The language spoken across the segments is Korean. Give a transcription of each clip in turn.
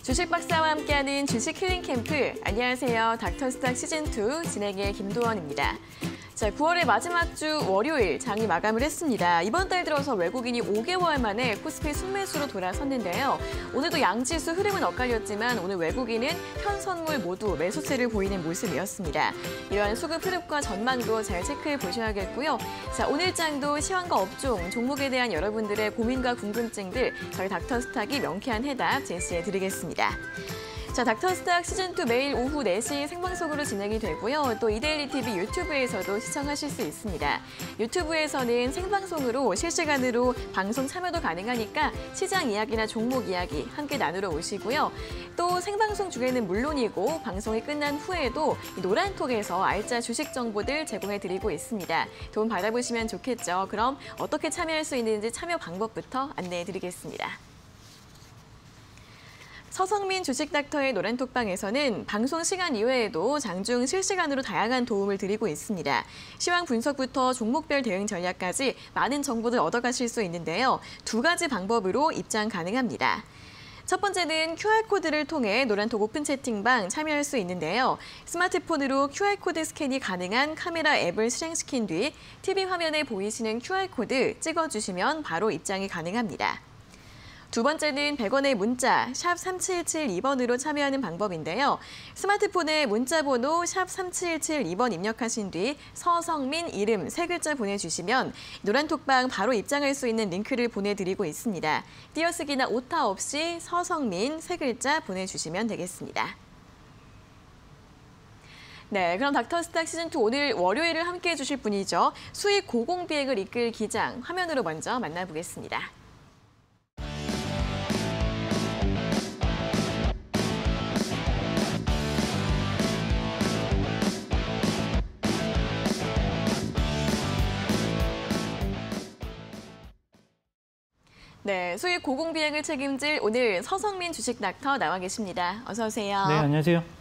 주식 박사와 함께하는 주식 힐링 캠프. 안녕하세요. 닥터스탁 시즌2 진행의 김도원입니다. 자, 9월의 마지막 주 월요일 장이 마감을 했습니다. 이번 달 들어서 외국인이 5개월 만에 코스피 순매수로 돌아섰는데요. 오늘도 양지수 흐름은 엇갈렸지만 오늘 외국인은 현선물 모두 매수세를 보이는 모습이었습니다. 이러한 수급 흐름과 전망도 잘 체크해 보셔야겠고요. 자, 오늘 장도 시황과 업종, 종목에 대한 여러분들의 고민과 궁금증들 저희 닥터스탁이 명쾌한 해답 제시해 드리겠습니다. 자, 닥터스탁 시즌2 매일 오후 4시 생방송으로 진행이 되고요. 또 이데일리 TV 유튜브에서도 시청하실 수 있습니다. 유튜브에서는 생방송으로 실시간으로 방송 참여도 가능하니까 시장 이야기나 종목 이야기 함께 나누러 오시고요. 또 생방송 중에는 물론이고 방송이 끝난 후에도 노란톡에서 알짜 주식 정보들 제공해드리고 있습니다. 도움 받아보시면 좋겠죠. 그럼 어떻게 참여할 수 있는지 참여 방법부터 안내해드리겠습니다. 서성민 주식닥터의 노란톡방에서는 방송 시간 이외에도 장중 실시간으로 다양한 도움을 드리고 있습니다. 시황 분석부터 종목별 대응 전략까지 많은 정보들 얻어가실 수 있는데요. 두 가지 방법으로 입장 가능합니다. 첫 번째는 QR코드를 통해 노란톡 오픈 채팅방 참여할 수 있는데요. 스마트폰으로 QR코드 스캔이 가능한 카메라 앱을 실행시킨 뒤 TV 화면에 보이시는 QR코드 찍어주시면 바로 입장이 가능합니다. 두 번째는 100원의 문자 샵 3772번으로 참여하는 방법인데요. 스마트폰에 문자번호 샵 3772번 입력하신 뒤 서성민 이름 3글자 보내주시면 노란톡방 바로 입장할 수 있는 링크를 보내드리고 있습니다. 띄어쓰기나 오타 없이 서성민 3글자 보내주시면 되겠습니다. 네, 그럼 닥터스탁 시즌2 오늘 월요일을 함께해 주실 분이죠. 수익 고공비행을 이끌 기장 화면으로 먼저 만나보겠습니다. 네, 수익 고공비행을 책임질 오늘 서성민 주식닥터 나와 계십니다. 어서 오세요. 네, 안녕하세요.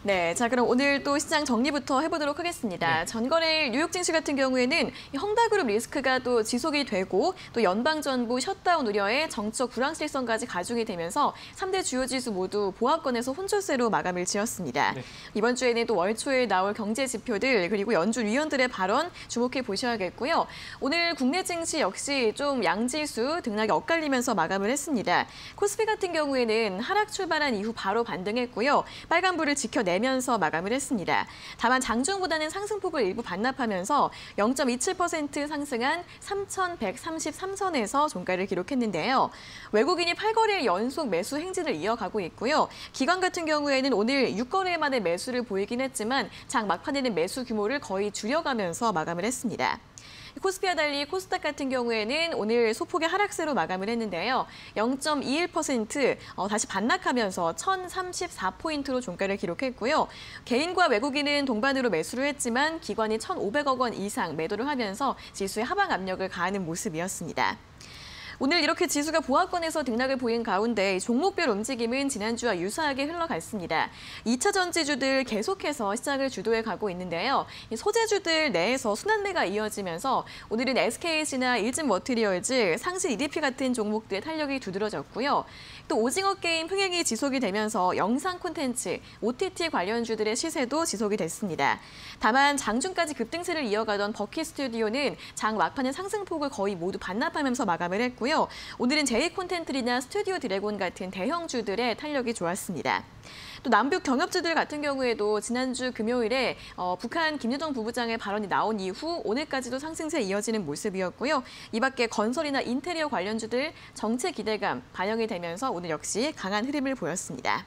네, 자 그럼 오늘 또 시장 정리부터 해보도록 하겠습니다. 네. 전거래일 뉴욕 증시 같은 경우에는 헝다그룹 리스크가 또 지속이 되고 또 연방정부 셧다운 우려에 정적 불확실성까지 가중이 되면서 3대 주요 지수 모두 보합권에서 혼조세로 마감을 지었습니다. 네. 이번 주에는 또 월초에 나올 경제 지표들 그리고 연준 위원들의 발언 주목해 보셔야겠고요. 오늘 국내 증시 역시 좀 양지수 등락이 엇갈리면서 마감을 했습니다. 코스피 같은 경우에는 하락 출발한 이후 바로 반등했고요. 빨간불을 지켜내면서 마감을 했습니다. 다만 장중보다는 상승폭을 일부 반납하면서 0.27% 상승한 3,133선에서 종가를 기록했는데요. 외국인이 8거래일 연속 매수 행진을 이어가고 있고요. 기관 같은 경우에는 오늘 6거래일 만에 매수를 보이긴 했지만 장 막판에는 매수 규모를 거의 줄여가면서 마감을 했습니다. 코스피와 달리 코스닥 같은 경우에는 오늘 소폭의 하락세로 마감을 했는데요. 0.21% 다시 반락하면서 1,034포인트로 종가를 기록했고요. 개인과 외국인은 동반으로 매수를 했지만 기관이 1,500억 원 이상 매도를 하면서 지수의 하방 압력을 가하는 모습이었습니다. 오늘 이렇게 지수가 보합권에서 등락을 보인 가운데 종목별 움직임은 지난주와 유사하게 흘러갔습니다. 2차 전지주들 계속해서 시장을 주도해 가고 있는데요. 소재주들 내에서 순환매가 이어지면서 오늘은 SKH나 일진머티리얼즈, 상신 EDP 같은 종목들의 탄력이 두드러졌고요. 또 오징어 게임 흥행이 지속이 되면서 영상 콘텐츠, OTT 관련주들의 시세도 지속이 됐습니다. 다만 장중까지 급등세를 이어가던 버키 스튜디오는 장 막판의 상승폭을 거의 모두 반납하면서 마감을 했고요. 오늘은 제이콘텐트리나 스튜디오 드래곤 같은 대형주들의 탄력이 좋았습니다. 또 남북 경협주들 같은 경우에도 지난주 금요일에 북한 김여정 부부장의 발언이 나온 이후 오늘까지도 상승세 이어지는 모습이었고요. 이 밖에 건설이나 인테리어 관련주들 정체 기대감 반영이 되면서 오늘 역시 강한 흐름을 보였습니다.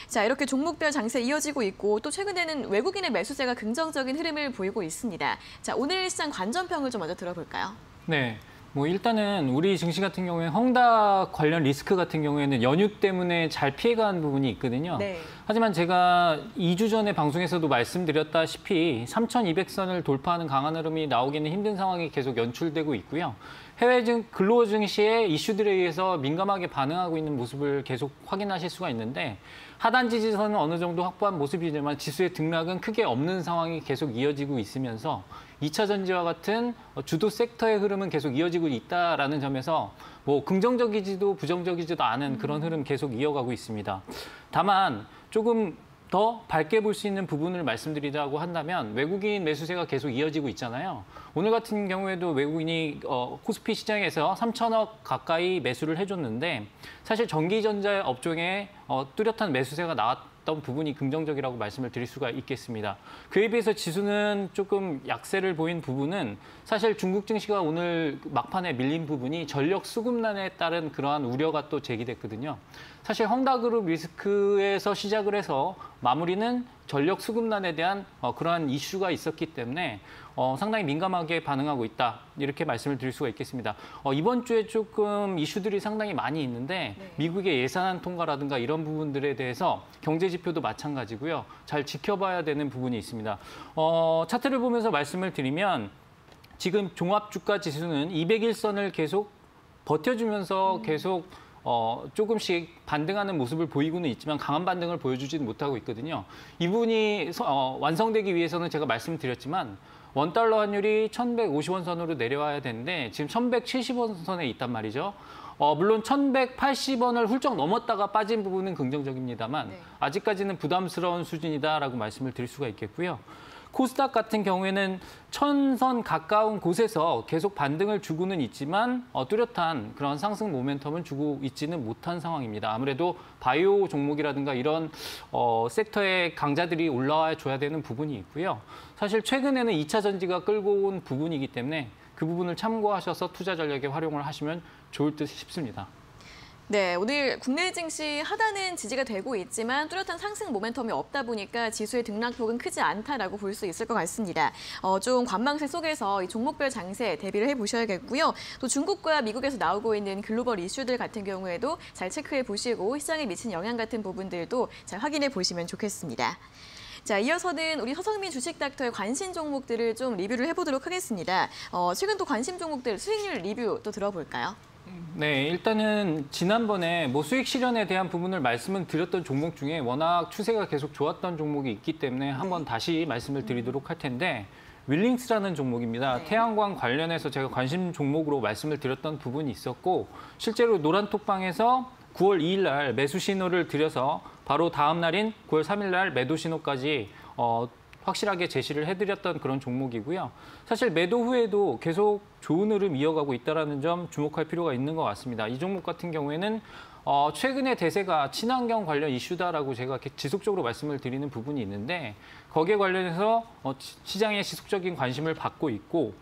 자, 이렇게 종목별 장세 이어지고 있고 또 최근에는 외국인의 매수세가 긍정적인 흐름을 보이고 있습니다. 자, 오늘 시장 관전평을 좀 먼저 들어볼까요? 네. 일단은 우리 증시 같은 경우에 헝다 관련 리스크 같은 경우에는 연휴 때문에 잘 피해간 부분이 있거든요. 네. 하지만 제가 2주 전에 방송에서도 말씀드렸다시피 3,200선을 돌파하는 강한 흐름이 나오기는 힘든 상황이 계속 연출되고 있고요. 해외 근로 증시의 이슈들에 의해서 민감하게 반응하고 있는 모습을 계속 확인하실 수가 있는데 하단 지지선은 어느 정도 확보한 모습이지만 지수의 등락은 크게 없는 상황이 계속 이어지고 있으면서 2차 전지와 같은 주도 섹터의 흐름은 계속 이어지고 있다라는 점에서 뭐 긍정적이지도 부정적이지도 않은 그런 흐름 계속 이어가고 있습니다. 다만 조금 더 밝게 볼 수 있는 부분을 말씀드리자고 한다면 외국인 매수세가 계속 이어지고 있잖아요. 오늘 같은 경우에도 외국인이 코스피 시장에서 3천억 가까이 매수를 해줬는데 사실 전기전자 업종에 뚜렷한 매수세가 나왔던 부분이 긍정적이라고 말씀을 드릴 수가 있겠습니다. 그에 비해서 지수는 조금 약세를 보인 부분은 사실 중국 증시가 오늘 막판에 밀린 부분이 전력 수급난에 따른 그러한 우려가 또 제기됐거든요. 사실 헝다그룹 리스크에서 시작을 해서 마무리는 전력 수급난에 대한 그러한 이슈가 있었기 때문에 상당히 민감하게 반응하고 있다. 이렇게 말씀을 드릴 수가 있겠습니다. 이번 주에 조금 이슈들이 상당히 많이 있는데 미국의 예산안 통과라든가 이런 부분들에 대해서 경제 지표도 마찬가지고요. 잘 지켜봐야 되는 부분이 있습니다. 차트를 보면서 말씀을 드리면 지금 종합주가 지수는 200일선을 계속 버텨주면서 계속 조금씩 반등하는 모습을 보이고는 있지만 강한 반등을 보여주지는 못하고 있거든요. 이 부분이 완성되기 위해서는 제가 말씀드렸지만 원달러 환율이 1,150원 선으로 내려와야 되는데 지금 1,170원 선에 있단 말이죠. 물론 1,180원을 훌쩍 넘었다가 빠진 부분은 긍정적입니다만 아직까지는 부담스러운 수준이다라고 말씀을 드릴 수가 있겠고요. 코스닥 같은 경우에는 1,000선 가까운 곳에서 계속 반등을 주고는 있지만 뚜렷한 그런 상승 모멘텀을 주고 있지는 못한 상황입니다. 아무래도 바이오 종목이라든가 이런 섹터의 강자들이 올라와 줘야 되는 부분이 있고요. 사실 최근에는 2차 전지가 끌고 온 부분이기 때문에 그 부분을 참고하셔서 투자 전략에 활용을 하시면 좋을 듯 싶습니다. 네, 오늘 국내 증시 하단은 지지가 되고 있지만 뚜렷한 상승 모멘텀이 없다 보니까 지수의 등락폭은 크지 않다라고 볼 수 있을 것 같습니다. 좀 관망세 속에서 이 종목별 장세 대비를 해보셔야겠고요. 또 중국과 미국에서 나오고 있는 글로벌 이슈들 같은 경우에도 잘 체크해 보시고 시장에 미친 영향 같은 부분들도 잘 확인해 보시면 좋겠습니다. 자, 이어서는 우리 서성민 주식닥터의 관심 종목들을 좀 리뷰를 해보도록 하겠습니다. 최근 또 관심 종목들 수익률 리뷰 또 들어볼까요? 네, 일단은 지난번에 수익 실현에 대한 부분을 말씀을 드렸던 종목 중에 워낙 추세가 계속 좋았던 종목이 있기 때문에 한번 다시 말씀을 드리도록 할 텐데 윌링스라는 종목입니다. 태양광 관련해서 제가 관심 종목으로 말씀을 드렸던 부분이 있었고 실제로 노란톡방에서 9월 2일 날 매수 신호를 드려서 바로 다음 날인 9월 3일 날 매도 신호까지 확실하게 제시를 해드렸던 그런 종목이고요. 사실 매도 후에도 계속 좋은 흐름 이어가고 있다는 점 주목할 필요가 있는 것 같습니다. 이 종목 같은 경우에는 최근에 대세가 친환경 관련 이슈다라고 제가 지속적으로 말씀을 드리는 부분이 있는데 거기에 관련해서 시장의 지속적인 관심을 받고 있고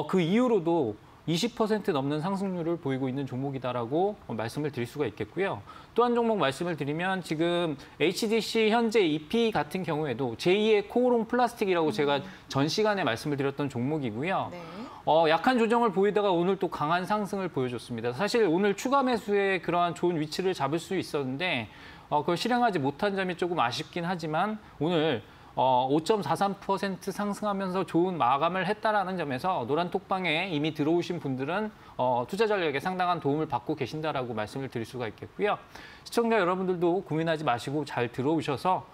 그 이후로도 20% 넘는 상승률을 보이고 있는 종목이다라고 말씀을 드릴 수가 있겠고요. 또 한 종목 말씀을 드리면 지금 HDC 현재 EP 같은 경우에도 제2의 코오롱 플라스틱이라고 제가 전 시간에 말씀을 드렸던 종목이고요. 약한 조정을 보이다가 오늘 또 강한 상승을 보여줬습니다. 사실 오늘 추가 매수에 그러한 좋은 위치를 잡을 수 있었는데 그걸 실행하지 못한 점이 조금 아쉽긴 하지만 오늘 5.43% 상승하면서 좋은 마감을 했다라는 점에서 노란톡방에 이미 들어오신 분들은 투자 전략에 상당한 도움을 받고 계신다라고 말씀을 드릴 수가 있겠고요. 시청자 여러분들도 고민하지 마시고 잘 들어오셔서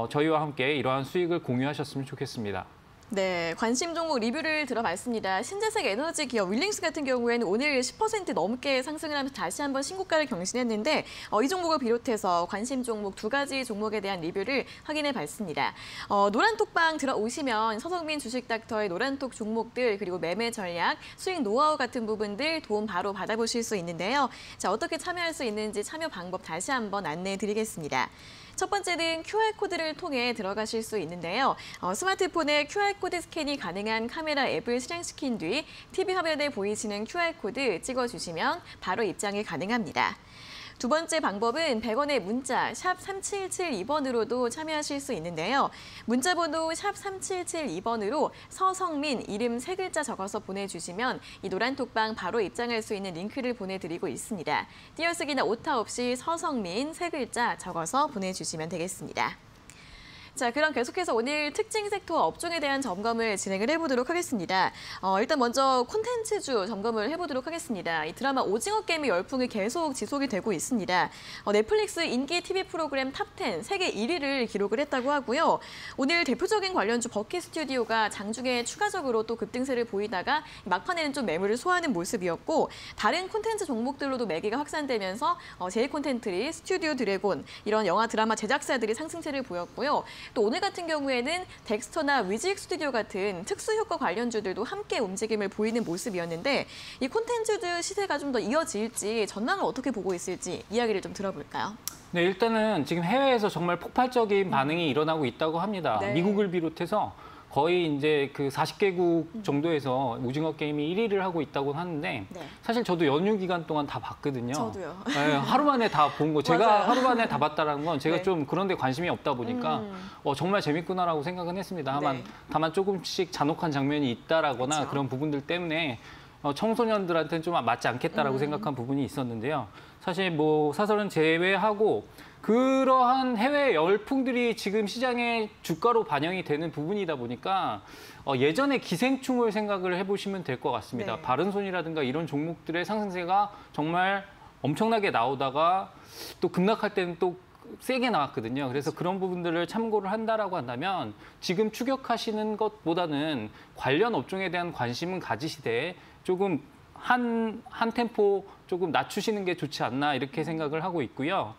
저희와 함께 이러한 수익을 공유하셨으면 좋겠습니다. 네, 관심 종목 리뷰를 들어봤습니다. 신재생 에너지 기업 윌링스 같은 경우에는 오늘 10% 넘게 상승을 하면서 다시 한번 신고가를 경신했는데 이 종목을 비롯해서 관심 종목 두 가지 종목에 대한 리뷰를 확인해 봤습니다. 노란톡방 들어오시면 서성민 주식닥터의 노란톡 종목들 그리고 매매 전략, 수익 노하우 같은 부분들 도움 바로 받아보실 수 있는데요. 자, 어떻게 참여할 수 있는지 참여 방법 다시 한번 안내해 드리겠습니다. 첫 번째는 QR코드를 통해 들어가실 수 있는데요. 스마트폰에 QR코드 스캔이 가능한 카메라 앱을 실행시킨 뒤 TV 화면에 보이시는 QR코드 찍어주시면 바로 입장이 가능합니다. 두 번째 방법은 100원의 문자 샵 3772번으로도 참여하실 수 있는데요. 문자 번호 샵 3772번으로 서성민 이름 3글자 적어서 보내주시면 이 노란톡방 바로 입장할 수 있는 링크를 보내드리고 있습니다. 띄어쓰기나 오타 없이 서성민 3글자 적어서 보내주시면 되겠습니다. 자, 그럼 계속해서 오늘 특징 섹터 업종에 대한 점검을 진행을 해보도록 하겠습니다. 일단 먼저 콘텐츠주 점검을 해보도록 하겠습니다. 이 드라마 오징어 게임의 열풍이 계속 지속이 되고 있습니다. 넷플릭스 인기 TV 프로그램 탑10 세계 1위를 기록을 했다고 하고요. 오늘 대표적인 관련주 버키 스튜디오가 장중에 추가적으로 또 급등세를 보이다가 막판에는 좀 매물을 소화하는 모습이었고 다른 콘텐츠 종목들로도 매기가 확산되면서 제이콘텐트리, 스튜디오 드래곤 이런 영화 드라마 제작사들이 상승세를 보였고요. 또 오늘 같은 경우에는 덱스터나 위직 스튜디오 같은 특수효과 관련주들도 함께 움직임을 보이는 모습이었는데 이 콘텐츠들 시세가 좀 더 이어질지 전망을 어떻게 보고 있을지 이야기를 좀 들어볼까요? 네, 일단은 지금 해외에서 정말 폭발적인 반응이 일어나고 있다고 합니다. 네. 미국을 비롯해서 거의 이제 그 40개국 정도에서 오징어 게임이 1위를 하고 있다고 하는데 네. 사실 저도 연휴 기간 동안 다 봤거든요. 저도요. 네, 하루 만에 다 본 거. 제가 맞아요. 하루 만에 다 봤다라는 건 제가 네. 좀 그런 데 관심이 없다 보니까 정말 재밌구나라고 생각은 했습니다. 네. 다만 조금씩 잔혹한 장면이 있다라거나 그렇죠. 그런 부분들 때문에 청소년들한테는 좀 맞지 않겠다라고 생각한 부분이 있었는데요. 사실 뭐 사설은 제외하고 그러한 해외 열풍들이 지금 시장의 주가로 반영이 되는 부분이다 보니까 예전에 기생충을 생각을 해보시면 될 것 같습니다. 네. 바른손이라든가 이런 종목들의 상승세가 정말 엄청나게 나오다가 또 급락할 때는 또 세게 나왔거든요. 그래서 그런 부분들을 참고를 한다라고 한다면 지금 추격하시는 것보다는 관련 업종에 대한 관심은 가지시되 조금 한 템포 조금 낮추시는 게 좋지 않나 이렇게 생각을 하고 있고요.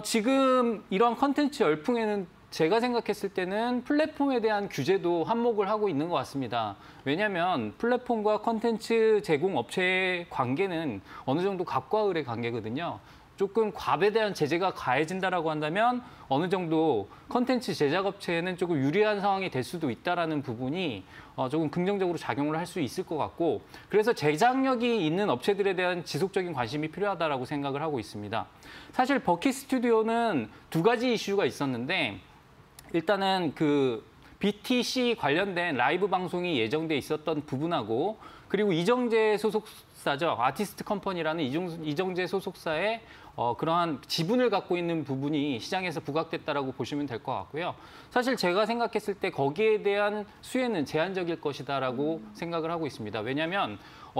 지금 이런 컨텐츠 열풍에는 제가 생각했을 때는 플랫폼에 대한 규제도 한몫을 하고 있는 것 같습니다. 왜냐하면 플랫폼과 컨텐츠 제공 업체의 관계는 어느 정도 갑과 을의 관계거든요. 조금 과배대한 제재가 가해진다라고 한다면 어느 정도 컨텐츠 제작업체에는 조금 유리한 상황이 될 수도 있다라는 부분이 조금 긍정적으로 작용을 할 수 있을 것 같고 그래서 제작력이 있는 업체들에 대한 지속적인 관심이 필요하다라고 생각을 하고 있습니다. 사실 버키 스튜디오는 두 가지 이슈가 있었는데 일단은 그 BTC 관련된 라이브 방송이 예정돼 있었던 부분하고 그리고 이정재 소속사죠. 아티스트 컴퍼니라는 이정재 소속사의 그러한 지분을 갖고 있는 부분이 시장에서 부각됐다라고 보시면 될 것 같고요. 사실 제가 생각했을 때 거기에 대한 수혜는 제한적일 것이다라고 생각을 하고 있습니다. 왜냐하면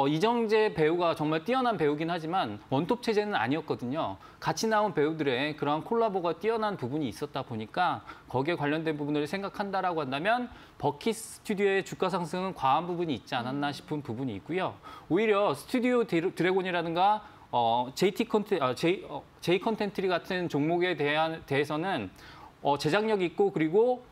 이정재 배우가 정말 뛰어난 배우긴 하지만 원톱 체제는 아니었거든요. 같이 나온 배우들의 그러한 콜라보가 뛰어난 부분이 있었다 보니까 거기에 관련된 부분을 생각한다라고 한다면 버키 스튜디오의 주가 상승은 과한 부분이 있지 않았나 싶은 부분이 있고요. 오히려 스튜디오 드래곤이라든가 제이 컨텐트리 같은 종목에 대해서는 제작력이 있고 그리고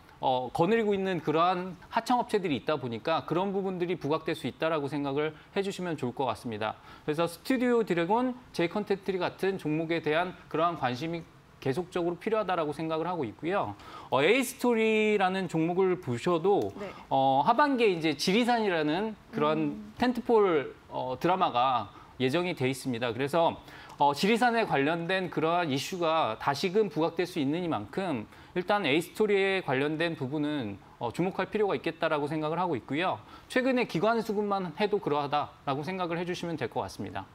거느리고 있는 그러한 하청업체들이 있다 보니까 그런 부분들이 부각될 수 있다라고 생각을 해주시면 좋을 것 같습니다. 그래서 스튜디오 드래곤, 제이 컨텐트리 같은 종목에 대한 그러한 관심이 계속적으로 필요하다라고 생각을 하고 있고요. A스토리라는 종목을 보셔도 네. 하반기에 이제 지리산이라는 그런 텐트폴 드라마가 예정이 돼 있습니다. 그래서 지리산에 관련된 그러한 이슈가 다시금 부각될 수 있는 이만큼 일단 A스토리에 관련된 부분은 주목할 필요가 있겠다라고 생각을 하고 있고요. 최근에 기관 수급만 해도 그러하다라고 생각을 해주시면 될 것 같습니다.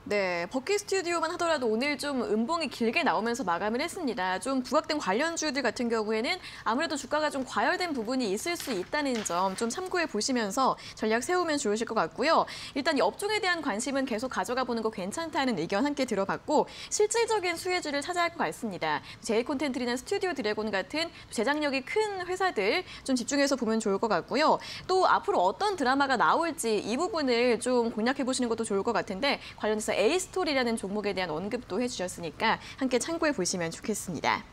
네, 버키 스튜디오만 하더라도 오늘 좀 음봉이 길게 나오면서 마감을 했습니다. 좀 부각된 관련주들 같은 경우에는 아무래도 주가가 좀 과열된 부분이 있을 수 있다는 점 좀 참고해 보시면서 전략 세우면 좋으실 것 같고요. 일단 이 업종에 대한 관심은 계속 가져가 보는 거 괜찮다는 의견 함께 들어봤고 실질적인 수혜주를 찾아야 할 것 같습니다. 제이콘텐트리나 스튜디오 드래곤 같은 제작력이 큰 회사들 좀 집중해서 보면 좋을 것 같고요. 또 앞으로 어떤 드라마가 나올지 이 부분을 좀 공략해 보시는 것도 좋을 것 같은데 관련해서 A스토리라는 종목에 대한 언급도 해주셨으니까 함께 참고해 보시면 좋겠습니다.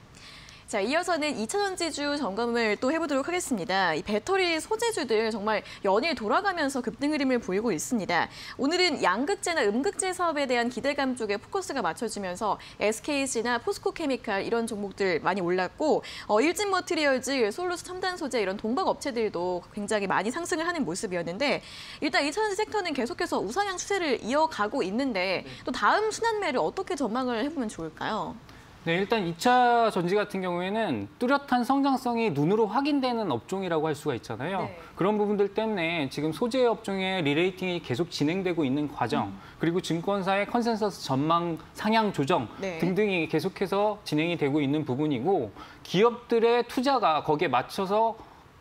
자, 이어서는 2차전지주 점검을 또 해보도록 하겠습니다. 이 배터리 소재주들 정말 연일 돌아가면서 급등 흐름을 보이고 있습니다. 오늘은 양극재나 음극재 사업에 대한 기대감 쪽에 포커스가 맞춰지면서 SKC나 포스코케미칼 이런 종목들 많이 올랐고 일진머티리얼즈, 솔루스 첨단 소재 이런 동박 업체들도 굉장히 많이 상승을 하는 모습이었는데 일단 2차전지 섹터는 계속해서 우상향 추세를 이어가고 있는데 또 다음 순환매를 어떻게 전망을 해보면 좋을까요? 네, 일단 2차 전지 같은 경우에는 뚜렷한 성장성이 눈으로 확인되는 업종이라고 할 수가 있잖아요. 네. 그런 부분들 때문에 지금 소재 업종의 리레이팅이 계속 진행되고 있는 과정, 그리고 증권사의 컨센서스 전망 상향 조정 네. 등등이 계속해서 진행이 되고 있는 부분이고, 기업들의 투자가 거기에 맞춰서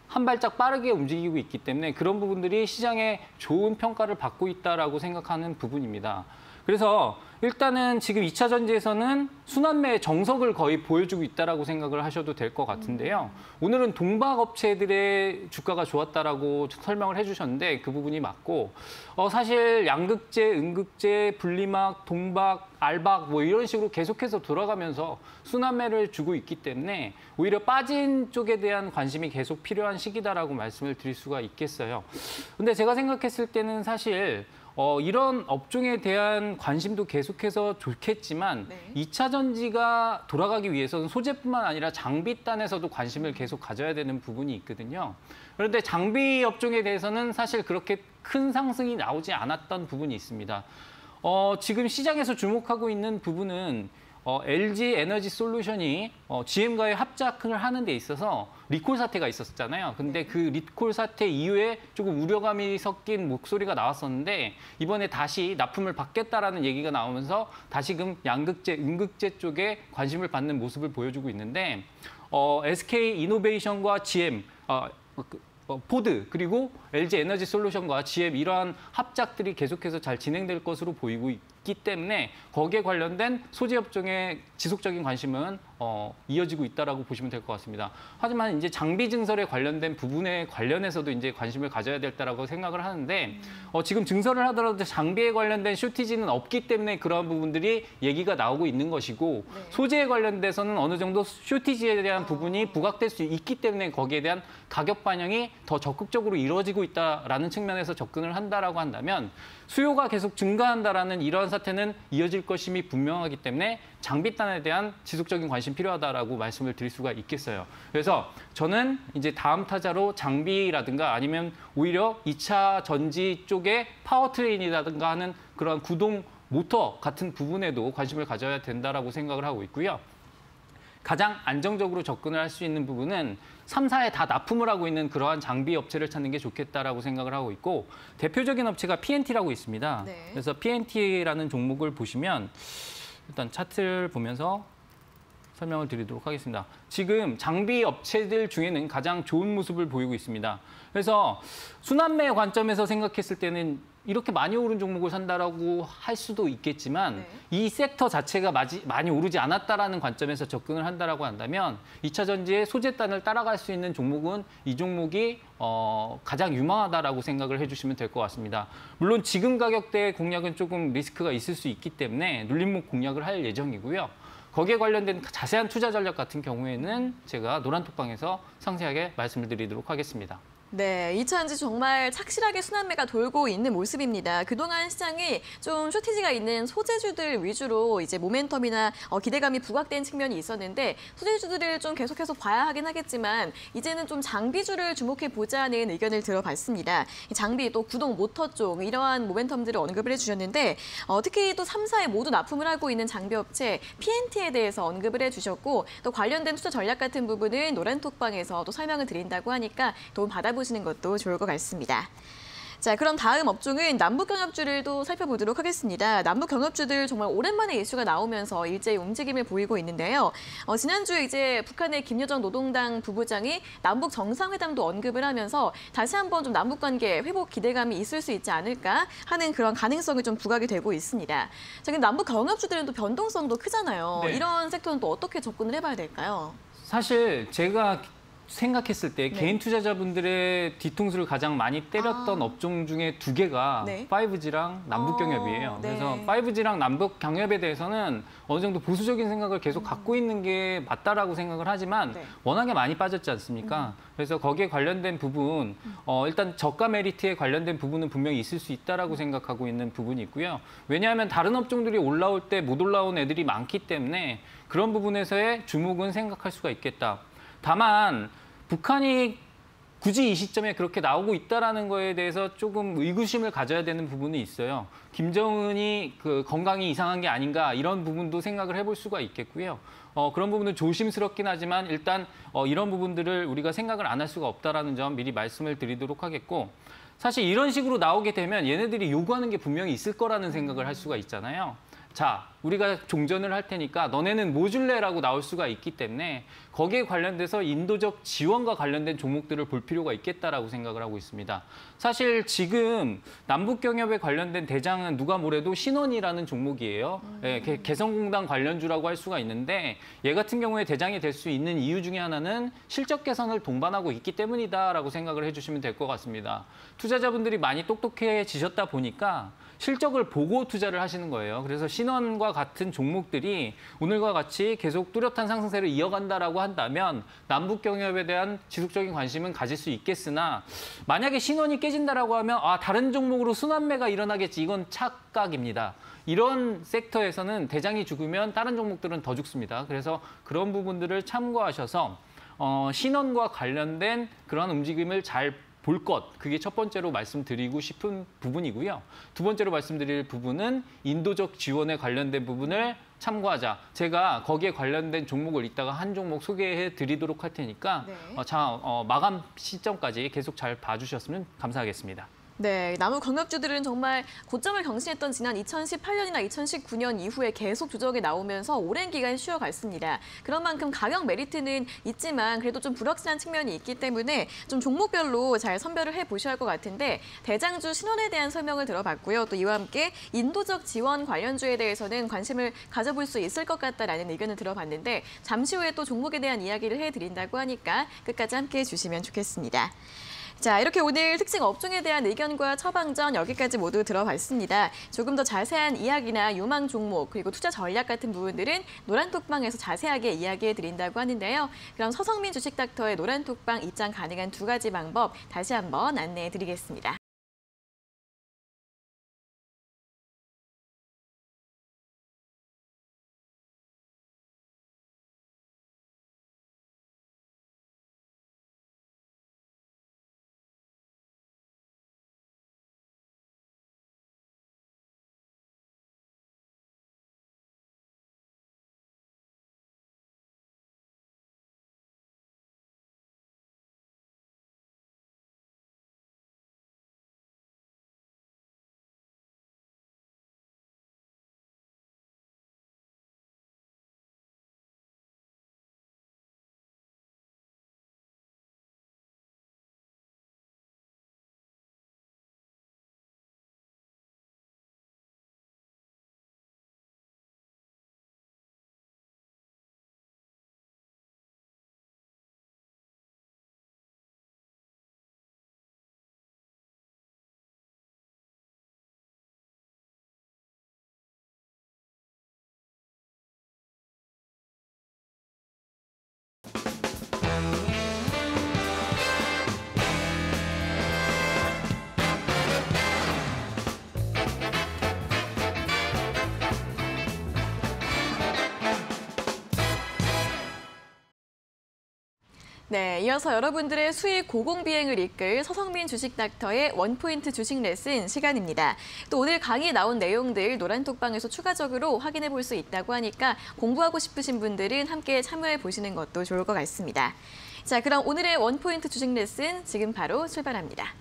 한 발짝 빠르게 움직이고 있기 때문에 그런 부분들이 시장에 좋은 평가를 받고 있다라고 생각하는 부분입니다. 그래서 일단은 지금 2차 전지에서는 순환매의 정석을 거의 보여주고 있다라고 생각을 하셔도 될 것 같은데요. 오늘은 동박 업체들의 주가가 좋았다라고 설명을 해주셨는데 그 부분이 맞고, 사실 양극재, 음극재, 분리막, 동박, 알박 뭐 이런 식으로 계속해서 돌아가면서 순환매를 주고 있기 때문에 오히려 빠진 쪽에 대한 관심이 계속 필요한 시기다라고 말씀을 드릴 수가 있겠어요. 근데 제가 생각했을 때는 사실 이런 업종에 대한 관심도 계속해서 좋겠지만 네. 2차 전지가 돌아가기 위해서는 소재뿐만 아니라 장비단에서도 관심을 계속 가져야 되는 부분이 있거든요. 그런데 장비 업종에 대해서는 사실 그렇게 큰 상승이 나오지 않았던 부분이 있습니다. 지금 시장에서 주목하고 있는 부분은 LG 에너지 솔루션이 GM과의 합작을 하는 데 있어서 리콜 사태가 있었잖아요. 근데 그 리콜 사태 이후에 조금 우려감이 섞인 목소리가 나왔었는데 이번에 다시 납품을 받겠다라는 얘기가 나오면서 다시금 양극재, 음극재 쪽에 관심을 받는 모습을 보여주고 있는데 SK 이노베이션과 GM, 포드 그리고 LG 에너지 솔루션과 GM 이러한 합작들이 계속해서 잘 진행될 것으로 보이고 있기 때문에 거기에 관련된 소재 업종의 지속적인 관심은 이어지고 있다라고 보시면 될 것 같습니다. 하지만 이제 장비 증설에 관련된 부분에 관련해서도 이제 관심을 가져야 될다라고 생각을 하는데 지금 증설을 하더라도 장비에 관련된 쇼티지는 없기 때문에 그러한 부분들이 얘기가 나오고 있는 것이고 네. 소재에 관련돼서는 어느 정도 쇼티지에 대한 부분이 부각될 수 있기 때문에 거기에 대한 가격 반영이 더 적극적으로 이루어지고 있다라는 측면에서 접근을 한다라고 한다면 수요가 계속 증가한다라는 이러한 사태는 이어질 것임이 분명하기 때문에 장비단에 대한 지속적인 관심 필요하다라고 말씀을 드릴 수가 있겠어요. 그래서 저는 이제 다음 타자로 장비라든가 아니면 오히려 2차 전지 쪽에 파워트레인이라든가 하는 그런 구동 모터 같은 부분에도 관심을 가져야 된다라고 생각을 하고 있고요. 가장 안정적으로 접근을 할 수 있는 부분은 3사에 다 납품을 하고 있는 그러한 장비 업체를 찾는 게 좋겠다라고 생각을 하고 있고 대표적인 업체가 PNT라고 있습니다. 네. 그래서 PNT라는 종목을 보시면 일단 차트를 보면서 설명을 드리도록 하겠습니다. 지금 장비 업체들 중에는 가장 좋은 모습을 보이고 있습니다. 그래서 순환매 관점에서 생각했을 때는 이렇게 많이 오른 종목을 산다라고 할 수도 있겠지만 네. 이 섹터 자체가 많이 오르지 않았다라는 관점에서 접근을 한다라고 한다면 2차 전지의 소재단을 따라갈 수 있는 종목은 이 종목이 가장 유망하다라고 생각을 해주시면 될 것 같습니다. 물론 지금 가격대 공략은 조금 리스크가 있을 수 있기 때문에 눌림목 공략을 할 예정이고요. 거기에 관련된 자세한 투자 전략 같은 경우에는 제가 노란톡방에서 상세하게 말씀을 드리도록 하겠습니다. 네, 2차 전지 정말 착실하게 순환매가 돌고 있는 모습입니다. 그동안 시장이 좀 쇼티지가 있는 소재주들 위주로 이제 모멘텀이나 기대감이 부각된 측면이 있었는데 소재주들을 좀 계속해서 봐야 하긴 하겠지만 이제는 좀 장비주를 주목해 보자는 의견을 들어봤습니다. 이 장비 또 구동 모터 쪽 이러한 모멘텀들을 언급을 해주셨는데 특히 또 3사에 모두 납품을 하고 있는 장비 업체 PNT에 대해서 언급을 해주셨고 또 관련된 투자 전략 같은 부분은 노란톡방에서 또 설명을 드린다고 하니까 도움 받아보시는 것도 좋을 것 같습니다. 자, 그럼 다음 업종은 남북경협주를 또 살펴보도록 하겠습니다. 남북경협주들 정말 오랜만에 이슈가 나오면서 일제히 움직임을 보이고 있는데요. 지난주에 이제 북한의 김여정 노동당 부부장이 남북 정상회담도 언급을 하면서 다시 한번 좀 남북 관계 회복 기대감이 있을 수 있지 않을까 하는 그런 가능성이 좀 부각이 되고 있습니다. 자, 근데 남북경협주들은 또 변동성도 크잖아요. 네. 이런 섹터는 또 어떻게 접근을 해봐야 될까요? 사실 제가 생각했을 때 네. 개인 투자자분들의 뒤통수를 가장 많이 때렸던 업종 중에 두 개가 네. 5G랑 남북경협이에요. 네. 그래서 5G랑 남북경협에 대해서는 어느 정도 보수적인 생각을 계속 갖고 있는 게 맞다라고 생각을 하지만 네. 워낙에 많이 빠졌지 않습니까? 그래서 거기에 관련된 부분, 일단 저가 메리트에 관련된 부분은 분명히 있을 수 있다라고 생각하고 있는 부분이 있고요. 왜냐하면 다른 업종들이 올라올 때 못 올라온 애들이 많기 때문에 그런 부분에서의 주목은 생각할 수가 있겠다. 다만 북한이 굳이 이 시점에 그렇게 나오고 있다라는 거에 대해서 조금 의구심을 가져야 되는 부분이 있어요. 김정은이 그 건강이 이상한 게 아닌가 이런 부분도 생각을 해볼 수가 있겠고요. 그런 부분은 조심스럽긴 하지만 일단 이런 부분들을 우리가 생각을 안 할 수가 없다라는 점 미리 말씀을 드리도록 하겠고, 사실 이런 식으로 나오게 되면 얘네들이 요구하는 게 분명히 있을 거라는 생각을 할 수가 있잖아요. 자, 우리가 종전을 할 테니까 너네는 뭐 줄래라고 나올 수가 있기 때문에 거기에 관련돼서 인도적 지원과 관련된 종목들을 볼 필요가 있겠다라고 생각을 하고 있습니다. 사실 지금 남북경협에 관련된 대장은 누가 뭐래도 신원이라는 종목이에요. 예, 개성공단 관련주라고 할 수가 있는데 얘 같은 경우에 대장이 될 수 있는 이유 중에 하나는 실적 개선을 동반하고 있기 때문이다라고 생각을 해주시면 될 것 같습니다. 투자자분들이 많이 똑똑해지셨다 보니까 실적을 보고 투자를 하시는 거예요. 그래서 신원과 같은 종목들이 오늘과 같이 계속 뚜렷한 상승세를 이어간다라고 한다면 남북경협에 대한 지속적인 관심은 가질 수 있겠으나, 만약에 신원이 깨진다라고 하면 다른 종목으로 순환매가 일어나겠지, 이건 착각입니다. 이런 섹터에서는 대장이 죽으면 다른 종목들은 더 죽습니다. 그래서 그런 부분들을 참고하셔서 신원과 관련된 그런 움직임을 잘 볼 것, 그게 첫 번째로 말씀드리고 싶은 부분이고요. 두 번째로 말씀드릴 부분은 인도적 지원에 관련된 부분을 참고하자. 제가 거기에 관련된 종목을 이따가 한 종목 소개해 드리도록 할 테니까 네. 마감 시점까지 계속 잘 봐주셨으면 감사하겠습니다. 네, 남북경협주들은 정말 고점을 경신했던 지난 2018년이나 2019년 이후에 계속 조정이 나오면서 오랜 기간 쉬어갔습니다. 그런 만큼 가격 메리트는 있지만 그래도 좀 불확실한 측면이 있기 때문에 좀 종목별로 잘 선별을 해보셔야 할 것 같은데, 대장주 신원에 대한 설명을 들어봤고요. 또 이와 함께 인도적 지원 관련주에 대해서는 관심을 가져볼 수 있을 것 같다라는 의견을 들어봤는데, 잠시 후에 또 종목에 대한 이야기를 해드린다고 하니까 끝까지 함께해 주시면 좋겠습니다. 자, 이렇게 오늘 특징 업종에 대한 의견과 처방전 여기까지 모두 들어봤습니다. 조금 더 자세한 이야기나 유망 종목 그리고 투자 전략 같은 부분들은 노란톡방에서 자세하게 이야기해 드린다고 하는데요. 그럼 서성민 주식닥터의 노란톡방 입장 가능한 두 가지 방법 다시 한번 안내해 드리겠습니다. 네, 이어서 여러분들의 수익 고공비행을 이끌 서성민 주식닥터의 원포인트 주식 레슨 시간입니다. 또 오늘 강의 나온 내용들 노란톡방에서 추가적으로 확인해 볼 수 있다고 하니까 공부하고 싶으신 분들은 함께 참여해 보시는 것도 좋을 것 같습니다. 자, 그럼 오늘의 원포인트 주식 레슨 지금 바로 출발합니다.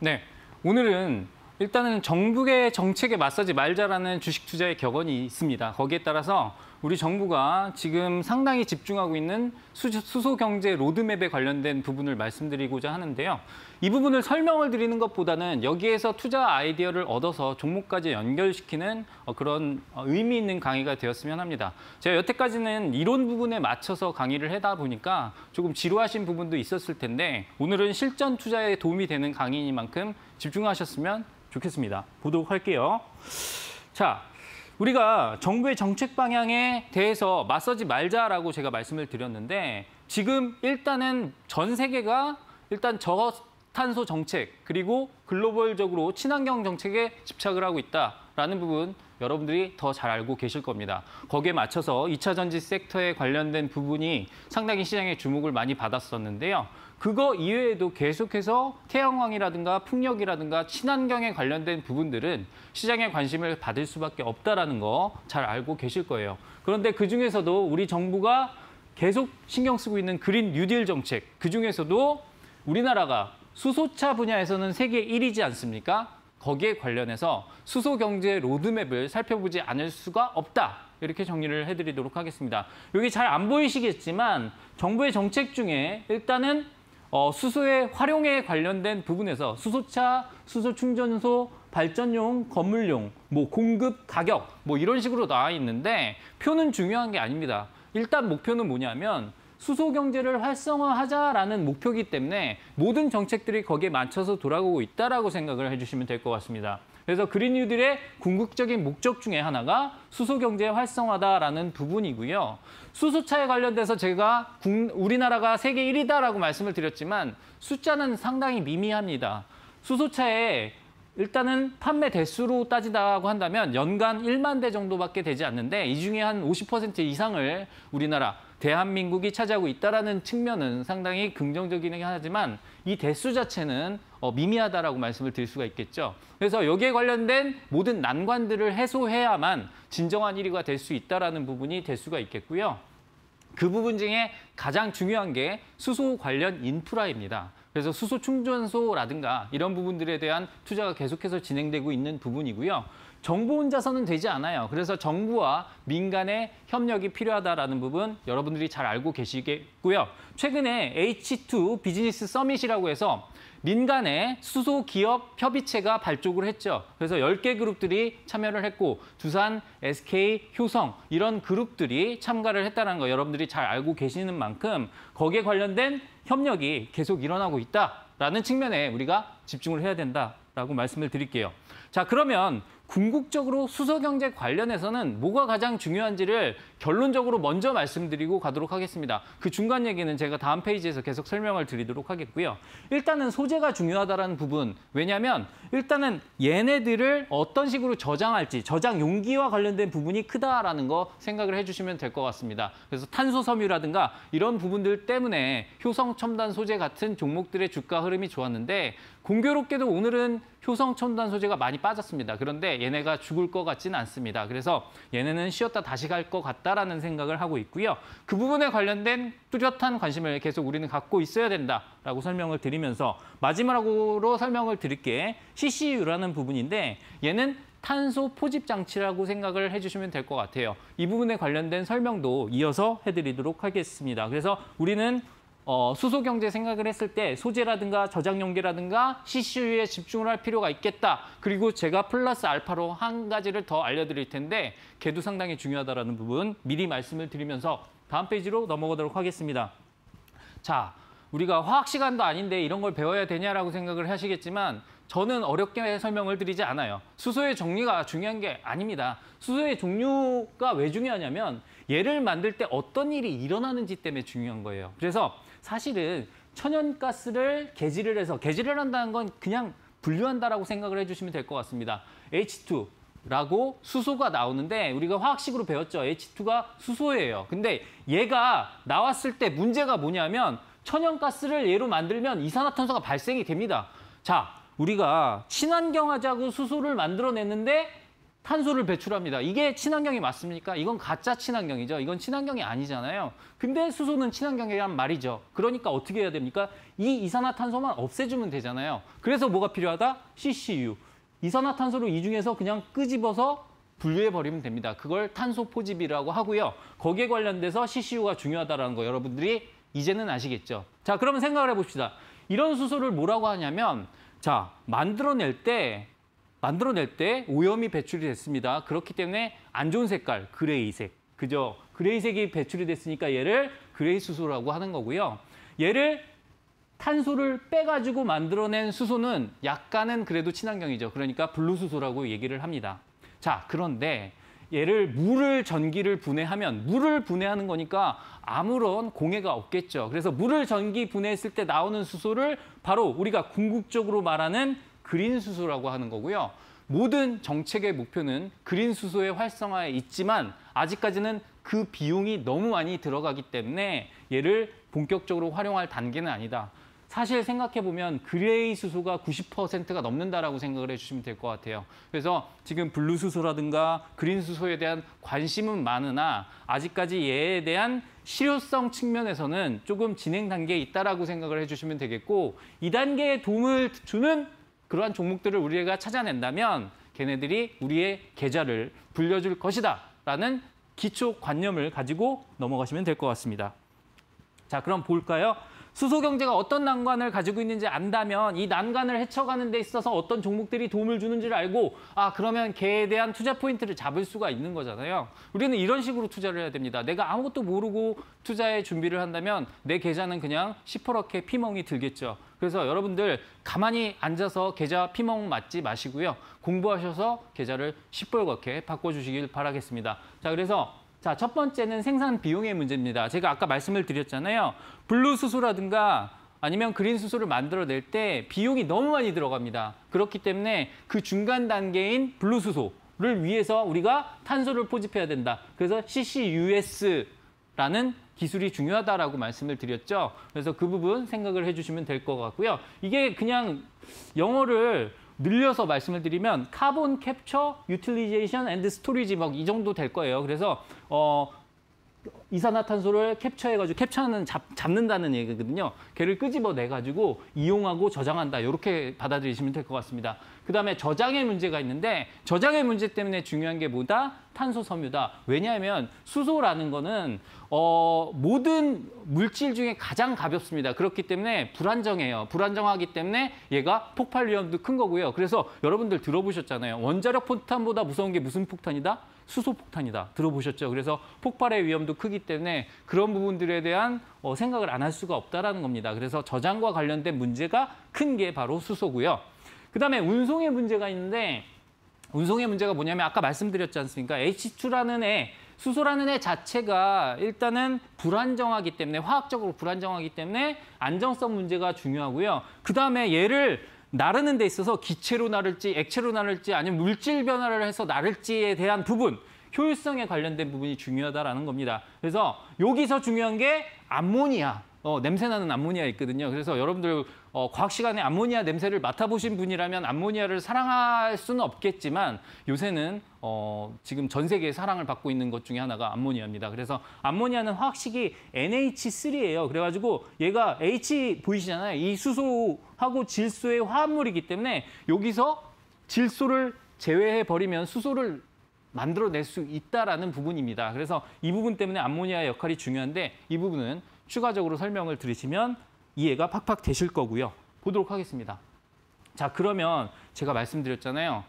네, 오늘은 일단은 정부의 정책에 맞서지 말자라는 주식 투자의 격언이 있습니다. 거기에 따라서 우리 정부가 지금 상당히 집중하고 있는 수소경제 로드맵에 관련된 부분을 말씀드리고자 하는데요. 이 부분을 설명을 드리는 것보다는 여기에서 투자 아이디어를 얻어서 종목까지 연결시키는 그런 의미 있는 강의가 되었으면 합니다. 제가 여태까지는 이론 부분에 맞춰서 강의를 하다 보니까 조금 지루하신 부분도 있었을 텐데, 오늘은 실전 투자에 도움이 되는 강의이니만큼 집중하셨으면 좋겠습니다. 보도록 할게요. 자, 우리가 정부의 정책 방향에 대해서 맞서지 말자라고 제가 말씀을 드렸는데, 지금 일단은 전 세계가 일단 저탄소 정책 그리고 글로벌적으로 친환경 정책에 집착을 하고 있다. 라는 부분 여러분들이 더 잘 알고 계실 겁니다. 거기에 맞춰서 2차 전지 섹터에 관련된 부분이 상당히 시장의 주목을 많이 받았었는데요. 그거 이외에도 계속해서 태양광이라든가 풍력이라든가 친환경에 관련된 부분들은 시장의 관심을 받을 수밖에 없다라는 거 잘 알고 계실 거예요. 그런데 그중에서도 우리 정부가 계속 신경 쓰고 있는 그린 뉴딜 정책, 그중에서도 우리나라가 수소차 분야에서는 세계 1위지 않습니까? 거기에 관련해서 수소 경제 로드맵을 살펴보지 않을 수가 없다. 이렇게 정리를 해드리도록 하겠습니다. 여기 잘 안 보이시겠지만 정부의 정책 중에 일단은 수소의 활용에 관련된 부분에서 수소차, 수소 충전소, 발전용, 건물용, 공급 가격 이런 식으로 나와 있는데 표는 중요한 게 아닙니다. 일단 목표는 뭐냐면 수소 경제를 활성화하자라는 목표이기 때문에 모든 정책들이 거기에 맞춰서 돌아가고 있다라고 생각을 해주시면 될 것 같습니다. 그래서 그린 뉴딜의 궁극적인 목적 중에 하나가 수소 경제 활성화다라는 부분이고요. 수소차에 관련돼서 제가 우리나라가 세계 1위다라고 말씀을 드렸지만 숫자는 상당히 미미합니다. 수소차에 일단은 판매 대수로 따지다고 한다면 연간 1만 대 정도밖에 되지 않는데 이 중에 한 50% 이상을 우리나라 대한민국이 차지하고 있다는 측면은 상당히 긍정적이긴 하지만 이 대수 자체는 미미하다라고 말씀을 드릴 수가 있겠죠. 그래서 여기에 관련된 모든 난관들을 해소해야만 진정한 1위가 될 수 있다는 부분이 될 수가 있겠고요. 그 부분 중에 가장 중요한 게 수소 관련 인프라입니다. 그래서 수소 충전소라든가 이런 부분들에 대한 투자가 계속해서 진행되고 있는 부분이고요. 정부 혼자서는 되지 않아요. 그래서 정부와 민간의 협력이 필요하다라는 부분 여러분들이 잘 알고 계시겠고요. 최근에 H2 비즈니스 서밋이라고 해서 민간의 수소 기업 협의체가 발족을 했죠. 그래서 10개 그룹들이 참여를 했고 두산, SK, 효성 이런 그룹들이 참가를 했다는 거 여러분들이 잘 알고 계시는 만큼 거기에 관련된 협력이 계속 일어나고 있다라는 측면에 우리가 집중을 해야 된다라고 말씀을 드릴게요. 자, 그러면 궁극적으로 수소 경제 관련해서는 뭐가 가장 중요한지를 결론적으로 먼저 말씀드리고 가도록 하겠습니다. 그 중간 얘기는 제가 다음 페이지에서 계속 설명을 드리도록 하겠고요. 일단은 소재가 중요하다는 부분. 왜냐하면 일단은 얘네들을 어떤 식으로 저장할지, 저장 용기와 관련된 부분이 크다라는 거 생각을 해주시면 될 것 같습니다. 그래서 탄소 섬유라든가 이런 부분들 때문에 효성 첨단 소재 같은 종목들의 주가 흐름이 좋았는데 공교롭게도 오늘은 효성 첨단 소재가 많이 빠졌습니다. 그런데 얘네가 죽을 것 같지는 않습니다. 그래서 얘네는 쉬었다 다시 갈 것 같다라는 생각을 하고 있고요. 그 부분에 관련된 뚜렷한 관심을 계속 우리는 갖고 있어야 된다라고 설명을 드리면서 마지막으로 설명을 드릴 게 CCU라는 부분인데 얘는 탄소 포집 장치라고 생각을 해주시면 될 것 같아요. 이 부분에 관련된 설명도 이어서 해드리도록 하겠습니다. 그래서 우리는 수소 경제 생각을 했을 때 소재라든가 저장 용기라든가 CCU에 집중을 할 필요가 있겠다. 그리고 제가 플러스 알파로 한 가지를 더 알려드릴 텐데 걔도 상당히 중요하다는 부분 미리 말씀을 드리면서 다음 페이지로 넘어가도록 하겠습니다. 자, 우리가 화학 시간도 아닌데 이런 걸 배워야 되냐라고 생각을 하시겠지만 저는 어렵게 설명을 드리지 않아요. 수소의 종류가 중요한 게 아닙니다. 수소의 종류가 왜 중요하냐면 얘를 만들 때 어떤 일이 일어나는지 때문에 중요한 거예요. 그래서 사실은 천연가스를 개질을 해서 개질을 한다는 건 그냥 분류한다라고 생각을 해주시면 될 것 같습니다. H2라고 수소가 나오는데 우리가 화학식으로 배웠죠. H2가 수소예요. 근데 얘가 나왔을 때 문제가 뭐냐면 천연가스를 얘로 만들면 이산화탄소가 발생이 됩니다. 자, 우리가 친환경 하자고 수소를 만들어냈는데 탄소를 배출합니다. 이게 친환경이 맞습니까? 이건 가짜 친환경이죠. 이건 친환경이 아니잖아요. 근데 수소는 친환경이란 말이죠. 그러니까 어떻게 해야 됩니까? 이 이산화탄소만 없애주면 되잖아요. 그래서 뭐가 필요하다? CCU. 이산화탄소를 이 중에서 그냥 끄집어서 분류해버리면 됩니다. 그걸 탄소 포집이라고 하고요. 거기에 관련돼서 CCU가 중요하다는 거 여러분들이 이제는 아시겠죠? 자, 그러면 생각을 해봅시다. 이런 수소를 뭐라고 하냐면 자, 만들어낼 때 오염이 배출이 됐습니다. 그렇기 때문에 안 좋은 색깔, 그레이색. 그죠? 그레이색이 배출이 됐으니까 얘를 그레이 수소라고 하는 거고요. 얘를 탄소를 빼가지고 만들어낸 수소는 약간은 그래도 친환경이죠. 그러니까 블루 수소라고 얘기를 합니다. 자, 그런데 얘를 물을 전기를 분해하면 물을 분해하는 거니까 아무런 공해가 없겠죠. 그래서 물을 전기 분해했을 때 나오는 수소를 바로 우리가 궁극적으로 말하는 그린 수소라고 하는 거고요. 모든 정책의 목표는 그린 수소의 활성화에 있지만 아직까지는 그 비용이 너무 많이 들어가기 때문에 얘를 본격적으로 활용할 단계는 아니다. 사실 생각해보면 그레이 수소가 90%가 넘는다라고 생각을 해주시면 될 것 같아요. 그래서 지금 블루 수소라든가 그린 수소에 대한 관심은 많으나 아직까지 얘에 대한 실효성 측면에서는 조금 진행 단계에 있다라고 생각을 해주시면 되겠고 2단계에 도움을 주는 그러한 종목들을 우리가 찾아낸다면 걔네들이 우리의 계좌를 불려줄 것이다 라는 기초관념을 가지고 넘어가시면 될 것 같습니다. 자, 그럼 볼까요? 수소 경제가 어떤 난관을 가지고 있는지 안다면 이 난관을 헤쳐가는 데 있어서 어떤 종목들이 도움을 주는지를 알고 그러면 걔에 대한 투자 포인트를 잡을 수가 있는 거잖아요. 우리는 이런 식으로 투자를 해야 됩니다. 내가 아무것도 모르고 투자에 준비를 한다면 내 계좌는 그냥 시퍼렇게 피멍이 들겠죠. 그래서 여러분들 가만히 앉아서 계좌 피멍 맞지 마시고요. 공부하셔서 계좌를 시뻘겋게 바꿔주시길 바라겠습니다. 자, 그래서 첫 번째는 생산 비용의 문제입니다. 제가 아까 말씀을 드렸잖아요. 블루 수소라든가 아니면 그린 수소를 만들어낼 때 비용이 너무 많이 들어갑니다. 그렇기 때문에 그 중간 단계인 블루 수소를 위해서 우리가 탄소를 포집해야 된다. 그래서 CCUS라는 기술이 중요하다라고 말씀을 드렸죠. 그래서 그 부분 생각을 해주시면 될 것 같고요. 이게 그냥 영어를 늘려서 말씀을 드리면 카본 캡처, 유틸리제이션 앤드 스토리지 막 이 정도 될 거예요. 그래서 이산화탄소를 캡처해가지고 캡처하는 잡는다는 얘기거든요. 걔를 끄집어내가지고 이용하고 저장한다. 이렇게 받아들이시면 될 것 같습니다. 그다음에 저장의 문제가 있는데 저장의 문제 때문에 중요한 게 뭐다? 탄소 섬유다. 왜냐하면 수소라는 거는 모든 물질 중에 가장 가볍습니다. 그렇기 때문에 불안정해요. 불안정하기 때문에 얘가 폭발 위험도 큰 거고요. 그래서 여러분들 들어보셨잖아요. 원자력 폭탄보다 무서운 게 무슨 폭탄이다? 수소폭탄이다. 들어보셨죠? 그래서 폭발의 위험도 크기 때문에 그런 부분들에 대한 생각을 안 할 수가 없다라는 겁니다. 그래서 저장과 관련된 문제가 큰 게 바로 수소고요. 그다음에 운송의 문제가 있는데 운송의 문제가 뭐냐면 아까 말씀드렸지 않습니까? H2라는 애, 수소라는 애 자체가 일단은 불안정하기 때문에 화학적으로 불안정하기 때문에 안정성 문제가 중요하고요. 그다음에 얘를 나르는 데 있어서 기체로 나를지 액체로 나를지 아니면 물질 변화를 해서 나를지에 대한 부분, 효율성에 관련된 부분이 중요하다라는 겁니다. 그래서 여기서 중요한 게 암모니아, 냄새나는 암모니아 있거든요. 그래서 여러분들 과학 시간에 암모니아 냄새를 맡아보신 분이라면 암모니아를 사랑할 수는 없겠지만 요새는 지금 전 세계에 사랑을 받고 있는 것 중에 하나가 암모니아입니다. 그래서 암모니아는 화학식이 NH3예요. 그래가지고 얘가 H 보이시잖아요. 이 수소하고 질소의 화합물이기 때문에 여기서 질소를 제외해버리면 수소를 만들어낼 수 있다라는 부분입니다. 그래서 이 부분 때문에 암모니아의 역할이 중요한데 이 부분은 추가적으로 설명을 들으시면 이해가 팍팍 되실 거고요. 보도록 하겠습니다. 자, 그러면 제가 말씀드렸잖아요.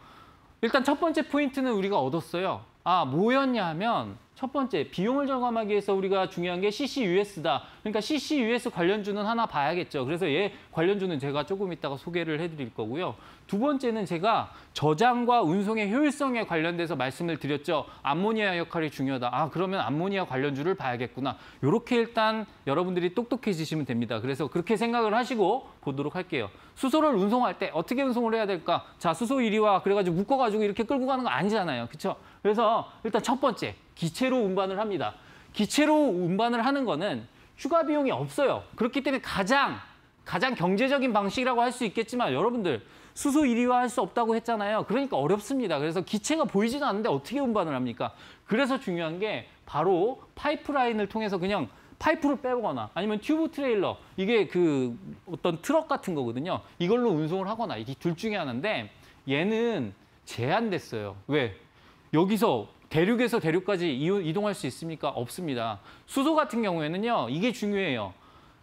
일단 첫 번째 포인트는 우리가 얻었어요. 뭐였냐 하면 첫 번째, 비용을 절감하기 위해서 우리가 중요한 게 CCUS다. 그러니까 CCUS 관련주는 하나 봐야겠죠. 그래서 얘 관련주는 제가 조금 이따가 소개를 해드릴 거고요. 두 번째는 제가 저장과 운송의 효율성에 관련돼서 말씀을 드렸죠. 암모니아 역할이 중요하다. 그러면 암모니아 관련주를 봐야겠구나. 이렇게 일단 여러분들이 똑똑해지시면 됩니다. 그래서 그렇게 생각을 하시고 보도록 할게요. 수소를 운송할 때 어떻게 운송을 해야 될까? 자, 수소 이리 와. 그래가지고 묶어가지고 이렇게 끌고 가는 거 아니잖아요. 그렇죠? 그래서 일단 첫 번째, 기체로 운반을 합니다. 기체로 운반을 하는 거는 추가 비용이 없어요. 그렇기 때문에 가장 경제적인 방식이라고 할 수 있겠지만 여러분들 수소 이리화 할 수 없다고 했잖아요. 그러니까 어렵습니다. 그래서 기체가 보이지도 않는데 어떻게 운반을 합니까? 그래서 중요한 게 바로 파이프라인을 통해서 그냥 파이프를 빼거나 아니면 튜브 트레일러, 이게 그 어떤 트럭 같은 거거든요. 이걸로 운송을 하거나 이게 둘 중에 하나인데 얘는 제한됐어요. 왜? 여기서 대륙에서 대륙까지 이동할 수 있습니까? 없습니다. 수소 같은 경우에는요, 이게 중요해요.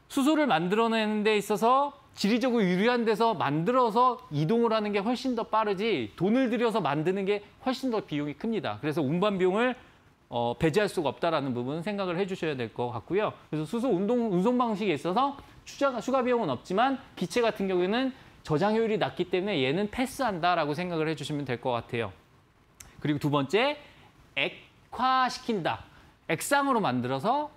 수소를 만들어내는 데 있어서 지리적으로 유리한 데서 만들어서 이동을 하는 게 훨씬 더 빠르지 돈을 들여서 만드는 게 훨씬 더 비용이 큽니다. 그래서 운반 비용을 배제할 수가 없다라는 부분 생각을 해주셔야 될 것 같고요. 그래서 수소 운송 방식에 있어서 추가 비용은 없지만 기체 같은 경우에는 저장 효율이 낮기 때문에 얘는 패스한다라고 생각을 해주시면 될 것 같아요. 그리고 두 번째, 액화시킨다. 액상으로 만들어서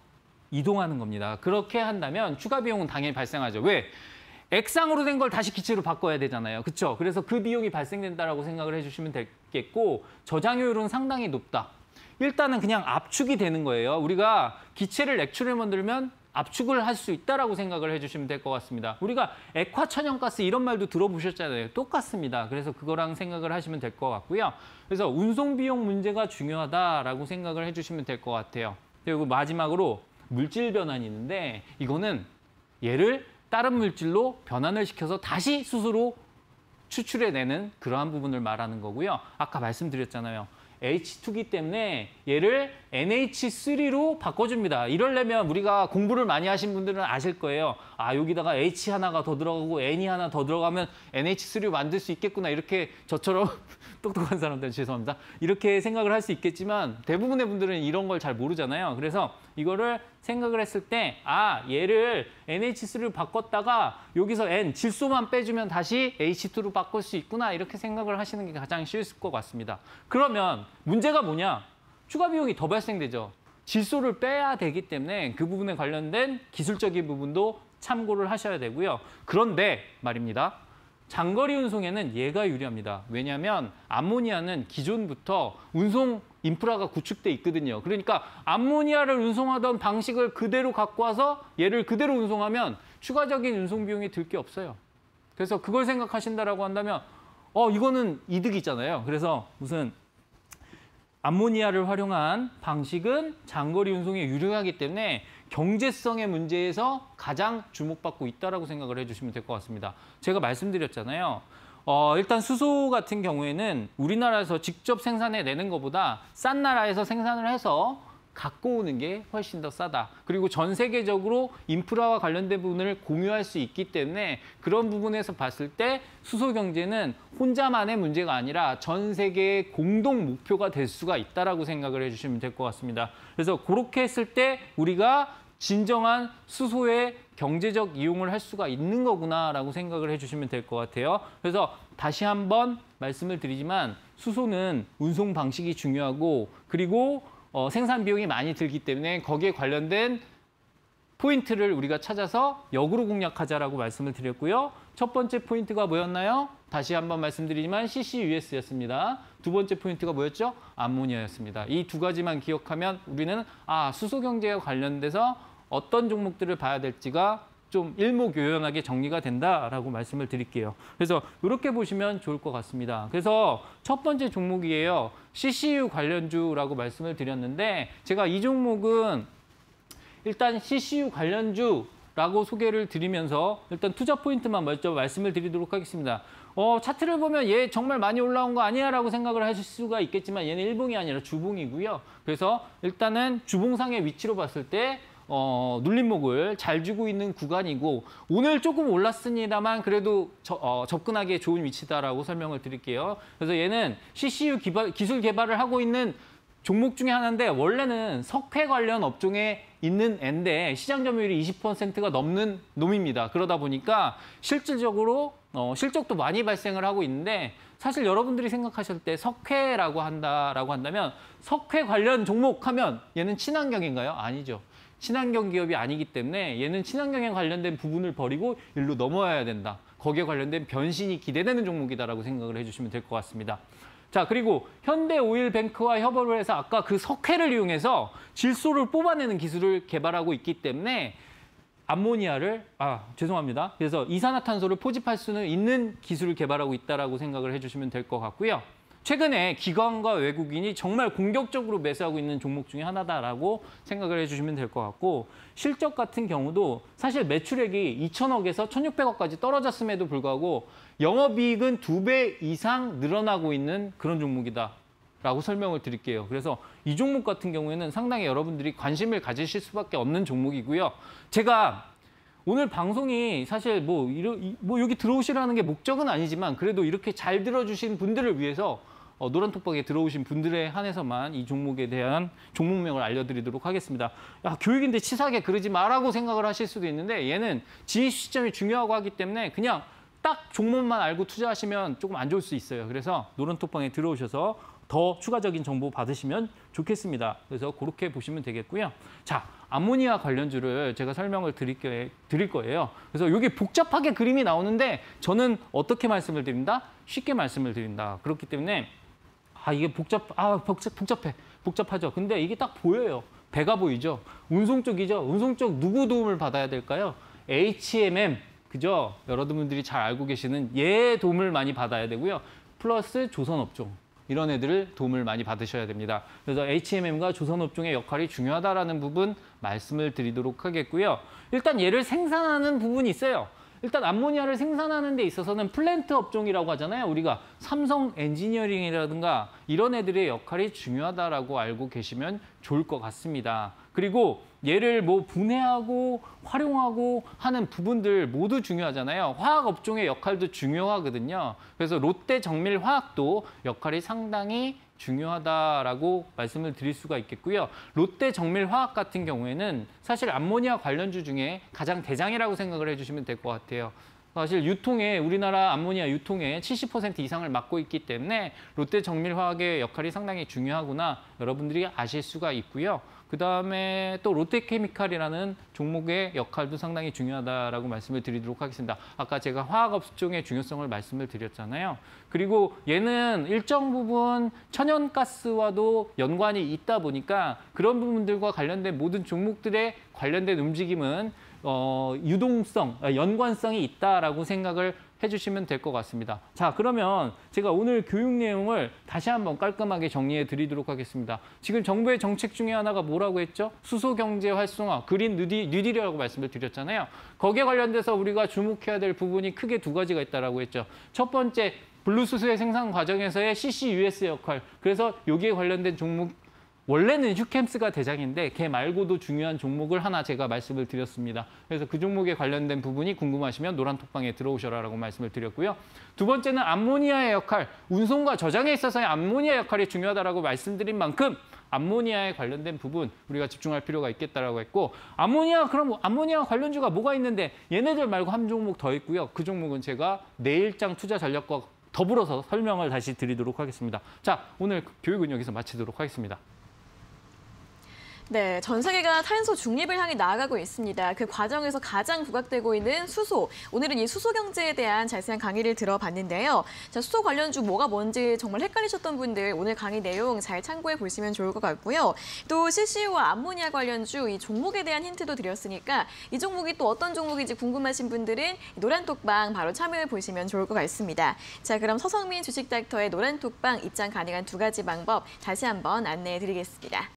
이동하는 겁니다. 그렇게 한다면 추가 비용은 당연히 발생하죠. 왜? 액상으로 된 걸 다시 기체로 바꿔야 되잖아요. 그렇죠? 그래서 그 비용이 발생된다라고 생각을 해주시면 되겠고 저장효율은 상당히 높다. 일단은 그냥 압축이 되는 거예요. 우리가 기체를 액출에 만들면 압축을 할 수 있다라고 생각을 해주시면 될 것 같습니다. 우리가 액화천연가스 이런 말도 들어보셨잖아요. 똑같습니다. 그래서 그거랑 생각을 하시면 될 것 같고요. 그래서 운송 비용 문제가 중요하다라고 생각을 해주시면 될 것 같아요. 그리고 마지막으로 물질 변환이 있는데 이거는 얘를 다른 물질로 변환을 시켜서 다시 수소로 추출해내는 그러한 부분을 말하는 거고요. 아까 말씀드렸잖아요. H2기 때문에 얘를 NH3로 바꿔줍니다. 이러려면 우리가 공부를 많이 하신 분들은 아실 거예요. 아, 여기다가 H 하나가 더 들어가고 N이 하나 더 들어가면 NH3로 만들 수 있겠구나. 이렇게 저처럼 똑똑한 사람들 죄송합니다. 이렇게 생각을 할 수 있겠지만 대부분의 분들은 이런 걸 잘 모르잖아요. 그래서 이거를 생각을 했을 때 아, 얘를 NH3로 바꿨다가 여기서 N, 질소만 빼주면 다시 H2로 바꿀 수 있구나. 이렇게 생각을 하시는 게 가장 쉬울 것 같습니다. 그러면 문제가 뭐냐? 추가 비용이 더 발생되죠. 질소를 빼야 되기 때문에 그 부분에 관련된 기술적인 부분도 참고를 하셔야 되고요. 그런데 말입니다. 장거리 운송에는 얘가 유리합니다. 왜냐하면 암모니아는 기존부터 운송 인프라가 구축돼 있거든요. 그러니까 암모니아를 운송하던 방식을 그대로 갖고 와서 얘를 그대로 운송하면 추가적인 운송 비용이 들 게 없어요. 그래서 그걸 생각하신다라고 한다면 이거는 이득이잖아요. 그래서 무슨 암모니아를 활용한 방식은 장거리 운송에 유리하기 때문에 경제성의 문제에서 가장 주목받고 있다라고 생각을 해주시면 될 것 같습니다. 제가 말씀드렸잖아요. 일단 수소 같은 경우에는 우리나라에서 직접 생산해내는 것보다 싼 나라에서 생산을 해서 갖고 오는 게 훨씬 더 싸다. 그리고 전 세계적으로 인프라와 관련된 부분을 공유할 수 있기 때문에 그런 부분에서 봤을 때 수소 경제는 혼자만의 문제가 아니라 전 세계의 공동 목표가 될 수가 있다라고 생각을 해주시면 될 것 같습니다. 그래서 그렇게 했을 때 우리가 진정한 수소의 경제적 이용을 할 수가 있는 거구나라고 생각을 해주시면 될 것 같아요. 그래서 다시 한번 말씀을 드리지만 수소는 운송 방식이 중요하고 그리고 생산 비용이 많이 들기 때문에 거기에 관련된 포인트를 우리가 찾아서 역으로 공략하자라고 말씀을 드렸고요. 첫 번째 포인트가 뭐였나요? 다시 한번 말씀드리지만 CCUS였습니다. 두 번째 포인트가 뭐였죠? 암모니아였습니다. 이 두 가지만 기억하면 우리는 수소 경제와 관련돼서 어떤 종목들을 봐야 될지가 좀 일목요연하게 정리가 된다라고 말씀을 드릴게요. 그래서 이렇게 보시면 좋을 것 같습니다. 그래서 첫 번째 종목이에요. CCU 관련주라고 말씀을 드렸는데 제가 이 종목은 일단 CCU 관련주라고 소개를 드리면서 일단 투자 포인트만 먼저 말씀을 드리도록 하겠습니다. 차트를 보면 얘 정말 많이 올라온 거 아니야 라고 생각을 하실 수가 있겠지만 얘는 일봉이 아니라 주봉이고요. 그래서 일단은 주봉상의 위치로 봤을 때 눌림목을 잘 주고 있는 구간이고 오늘 조금 올랐습니다만 그래도 접근하기에 좋은 위치다라고 설명을 드릴게요. 그래서 얘는 CCU 기술 개발을 하고 있는 종목 중에 하나인데 원래는 석회 관련 업종에 있는 애인데 시장 점유율이 20%가 넘는 놈입니다. 그러다 보니까 실질적으로 실적도 많이 발생을 하고 있는데 사실 여러분들이 생각하실 때 석회라고 한다면 석회 관련 종목 하면 얘는 친환경인가요? 아니죠. 친환경 기업이 아니기 때문에 얘는 친환경에 관련된 부분을 버리고 일로 넘어와야 된다. 거기에 관련된 변신이 기대되는 종목이다라고 생각을 해주시면 될 것 같습니다. 자, 그리고 현대오일뱅크와 협업을 해서 아까 그 석회를 이용해서 질소를 뽑아내는 기술을 개발하고 있기 때문에 암모니아를, 죄송합니다. 그래서 이산화탄소를 포집할 수는 있는 기술을 개발하고 있다라고 생각을 해주시면 될 것 같고요. 최근에 기관과 외국인이 정말 공격적으로 매수하고 있는 종목 중에 하나다라고 생각을 해주시면 될 것 같고 실적 같은 경우도 사실 매출액이 2,000억에서 1,600억까지 떨어졌음에도 불구하고 영업이익은 2배 이상 늘어나고 있는 그런 종목이다라고 설명을 드릴게요. 그래서 이 종목 같은 경우에는 상당히 여러분들이 관심을 가지실 수밖에 없는 종목이고요. 제가 오늘 방송이 사실 여기 들어오시라는 게 목적은 아니지만 그래도 이렇게 잘 들어주신 분들을 위해서 노란톡방에 들어오신 분들에 한해서만 이 종목에 대한 종목명을 알려드리도록 하겠습니다. 교육인데 치사하게 그러지 마라고 생각을 하실 수도 있는데 얘는 진입 시점이 중요하고 하기 때문에 그냥 딱 종목만 알고 투자하시면 조금 안 좋을 수 있어요. 그래서 노란톡방에 들어오셔서 더 추가적인 정보 받으시면 좋겠습니다. 그래서 그렇게 보시면 되겠고요. 자, 암모니아 관련주를 제가 설명을 드릴 거예요. 그래서 이게 복잡하게 그림이 나오는데 저는 어떻게 말씀을 드린다? 쉽게 말씀을 드린다. 그렇기 때문에 이게 복잡하죠. 근데 이게 딱 보여요. 배가 보이죠? 운송 쪽이죠. 운송 쪽 누구 도움을 받아야 될까요? HMM, 그죠? 여러분들이 잘 알고 계시는 얘 도움을 많이 받아야 되고요. 플러스 조선업종. 이런 애들을 도움을 많이 받으셔야 됩니다. 그래서 HMM과 조선업종의 역할이 중요하다라는 부분 말씀을 드리도록 하겠고요. 일단 얘를 생산하는 부분이 있어요. 일단 암모니아를 생산하는 데 있어서는 플랜트 업종이라고 하잖아요. 우리가 삼성 엔지니어링이라든가 이런 애들의 역할이 중요하다라고 알고 계시면 좋을 것 같습니다. 그리고 얘를 뭐 분해하고 활용하고 하는 부분들 모두 중요하잖아요. 화학 업종의 역할도 중요하거든요. 그래서 롯데 정밀화학도 역할이 상당히 중요하다라고 말씀을 드릴 수가 있겠고요. 롯데 정밀화학 같은 경우에는 사실 암모니아 관련주 중에 가장 대장이라고 생각을 해주시면 될 것 같아요. 사실 유통에 우리나라 암모니아 유통의 70% 이상을 맡고 있기 때문에 롯데 정밀화학의 역할이 상당히 중요하구나 여러분들이 아실 수가 있고요. 그다음에 또 롯데케미칼이라는 종목의 역할도 상당히 중요하다라고 말씀을 드리도록 하겠습니다. 아까 제가 화학업종의 중요성을 말씀을 드렸잖아요. 그리고 얘는 일정 부분 천연가스와도 연관이 있다 보니까 그런 부분들과 관련된 모든 종목들의 관련된 움직임은 유동성, 연관성이 있다라고 생각을 해주시면 될 것 같습니다. 자, 그러면 제가 오늘 교육 내용을 다시 한번 깔끔하게 정리해 드리도록 하겠습니다. 지금 정부의 정책 중에 하나가 뭐라고 했죠? 수소경제 활성화, 그린 뉴딜이라고 말씀을 드렸잖아요. 거기에 관련돼서 우리가 주목해야 될 부분이 크게 두 가지가 있다라고 했죠. 첫 번째, 블루수소의 생산 과정에서의 CCUS 역할. 그래서 여기에 관련된 종목 원래는 휴캠스가 대장인데 걔 말고도 중요한 종목을 하나 제가 말씀을 드렸습니다. 그래서 그 종목에 관련된 부분이 궁금하시면 노란톡방에 들어오셔라라고 말씀을 드렸고요. 두 번째는 암모니아의 역할, 운송과 저장에 있어서의 암모니아 역할이 중요하다라고 말씀드린 만큼 암모니아에 관련된 부분 우리가 집중할 필요가 있겠다라고 했고 그럼 암모니아 관련주가 뭐가 있는데 얘네들 말고 한 종목 더 있고요. 그 종목은 제가 내일장 투자 전략과 더불어서 설명을 다시 드리도록 하겠습니다. 자, 오늘 교육은 여기서 마치도록 하겠습니다. 네, 전 세계가 탄소 중립을 향해 나아가고 있습니다. 그 과정에서 가장 부각되고 있는 수소. 오늘은 이 수소 경제에 대한 자세한 강의를 들어봤는데요. 자, 수소 관련주 뭐가 뭔지 정말 헷갈리셨던 분들 오늘 강의 내용 잘 참고해 보시면 좋을 것 같고요. 또 CCU와 암모니아 관련주 이 종목에 대한 힌트도 드렸으니까 이 종목이 또 어떤 종목인지 궁금하신 분들은 노란톡방 바로 참여해 보시면 좋을 것 같습니다. 자, 그럼 서성민 주식닥터의 노란톡방 입장 가능한 두 가지 방법 다시 한번 안내해 드리겠습니다.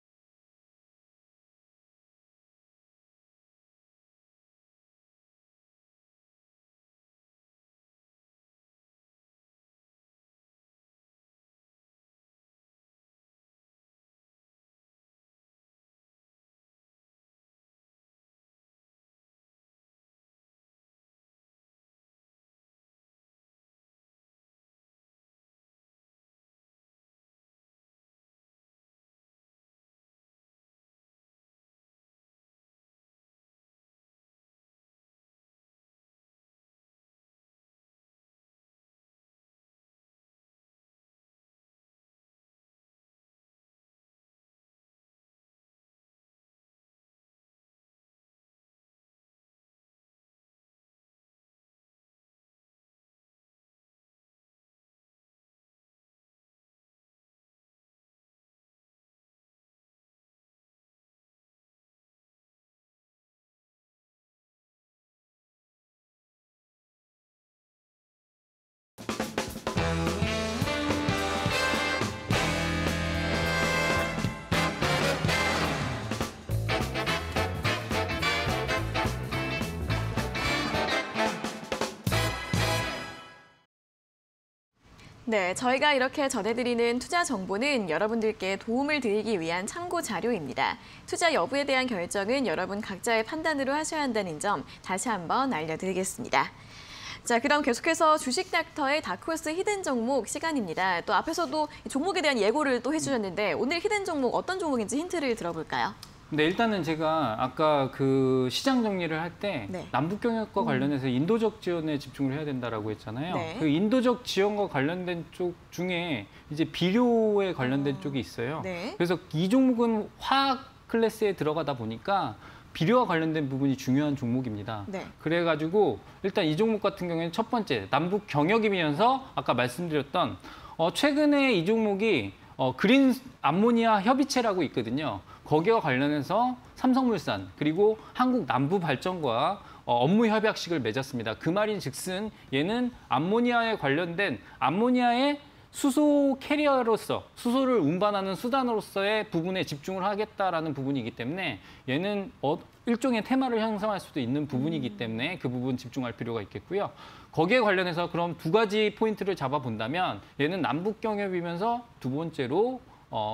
네, 저희가 이렇게 전해드리는 투자 정보는 여러분들께 도움을 드리기 위한 참고 자료입니다. 투자 여부에 대한 결정은 여러분 각자의 판단으로 하셔야 한다는 점 다시 한번 알려드리겠습니다. 자, 그럼 계속해서 주식닥터의 다크호스 히든 종목 시간입니다. 또 앞에서도 종목에 대한 예고를 또 해주셨는데 오늘 히든 종목 어떤 종목인지 힌트를 들어볼까요? 네, 일단은 제가 아까 그 시장 정리를 할 때 네. 남북 경협과 관련해서 인도적 지원에 집중을 해야 된다라고 했잖아요. 네. 그 인도적 지원과 관련된 쪽 중에 이제 비료에 관련된 쪽이 있어요. 네. 그래서 이 종목은 화학 클래스에 들어가다 보니까 비료와 관련된 부분이 중요한 종목입니다. 네. 그래가지고 일단 이 종목 같은 경우에는 첫 번째 남북 경협이면서 아까 말씀드렸던 최근에 이 종목이 그린 암모니아 협의체라고 있거든요. 거기와 관련해서 삼성물산 그리고 한국남부발전과 업무 협약식을 맺었습니다. 그 말인즉슨 얘는 암모니아에 관련된 암모니아의 수소 캐리어로서 수소를 운반하는 수단으로서의 부분에 집중을 하겠다라는 부분이기 때문에 얘는 일종의 테마를 형성할 수도 있는 부분이기 때문에 그 부분 집중할 필요가 있겠고요. 거기에 관련해서 그럼 두 가지 포인트를 잡아본다면 얘는 남북 경협이면서 두 번째로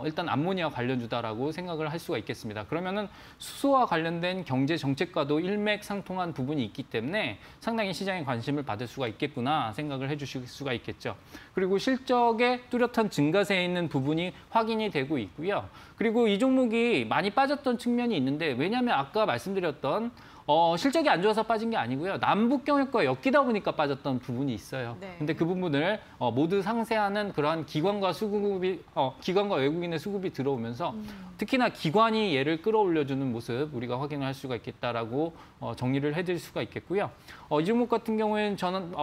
일단 암모니아 관련주다라고 생각을 할 수가 있겠습니다. 그러면은 수소와 관련된 경제 정책과도 일맥상통한 부분이 있기 때문에 상당히 시장에 관심을 받을 수가 있겠구나 생각을 해주실 수가 있겠죠. 그리고 실적의 뚜렷한 증가세에 있는 부분이 확인이 되고 있고요. 그리고 이 종목이 많이 빠졌던 측면이 있는데 왜냐하면 아까 말씀드렸던 실적이 안 좋아서 빠진 게 아니고요. 남북 경협과 엮이다 보니까 빠졌던 부분이 있어요. 네. 근데 그 부분을 모두 상쇄하는 그러한 기관과 기관과 외국인의 수급이 들어오면서 특히나 기관이 얘를 끌어올려주는 모습 우리가 확인할 수가 있겠다라고 정리를 해드릴 수가 있겠고요. 이 종목 같은 경우에는 저는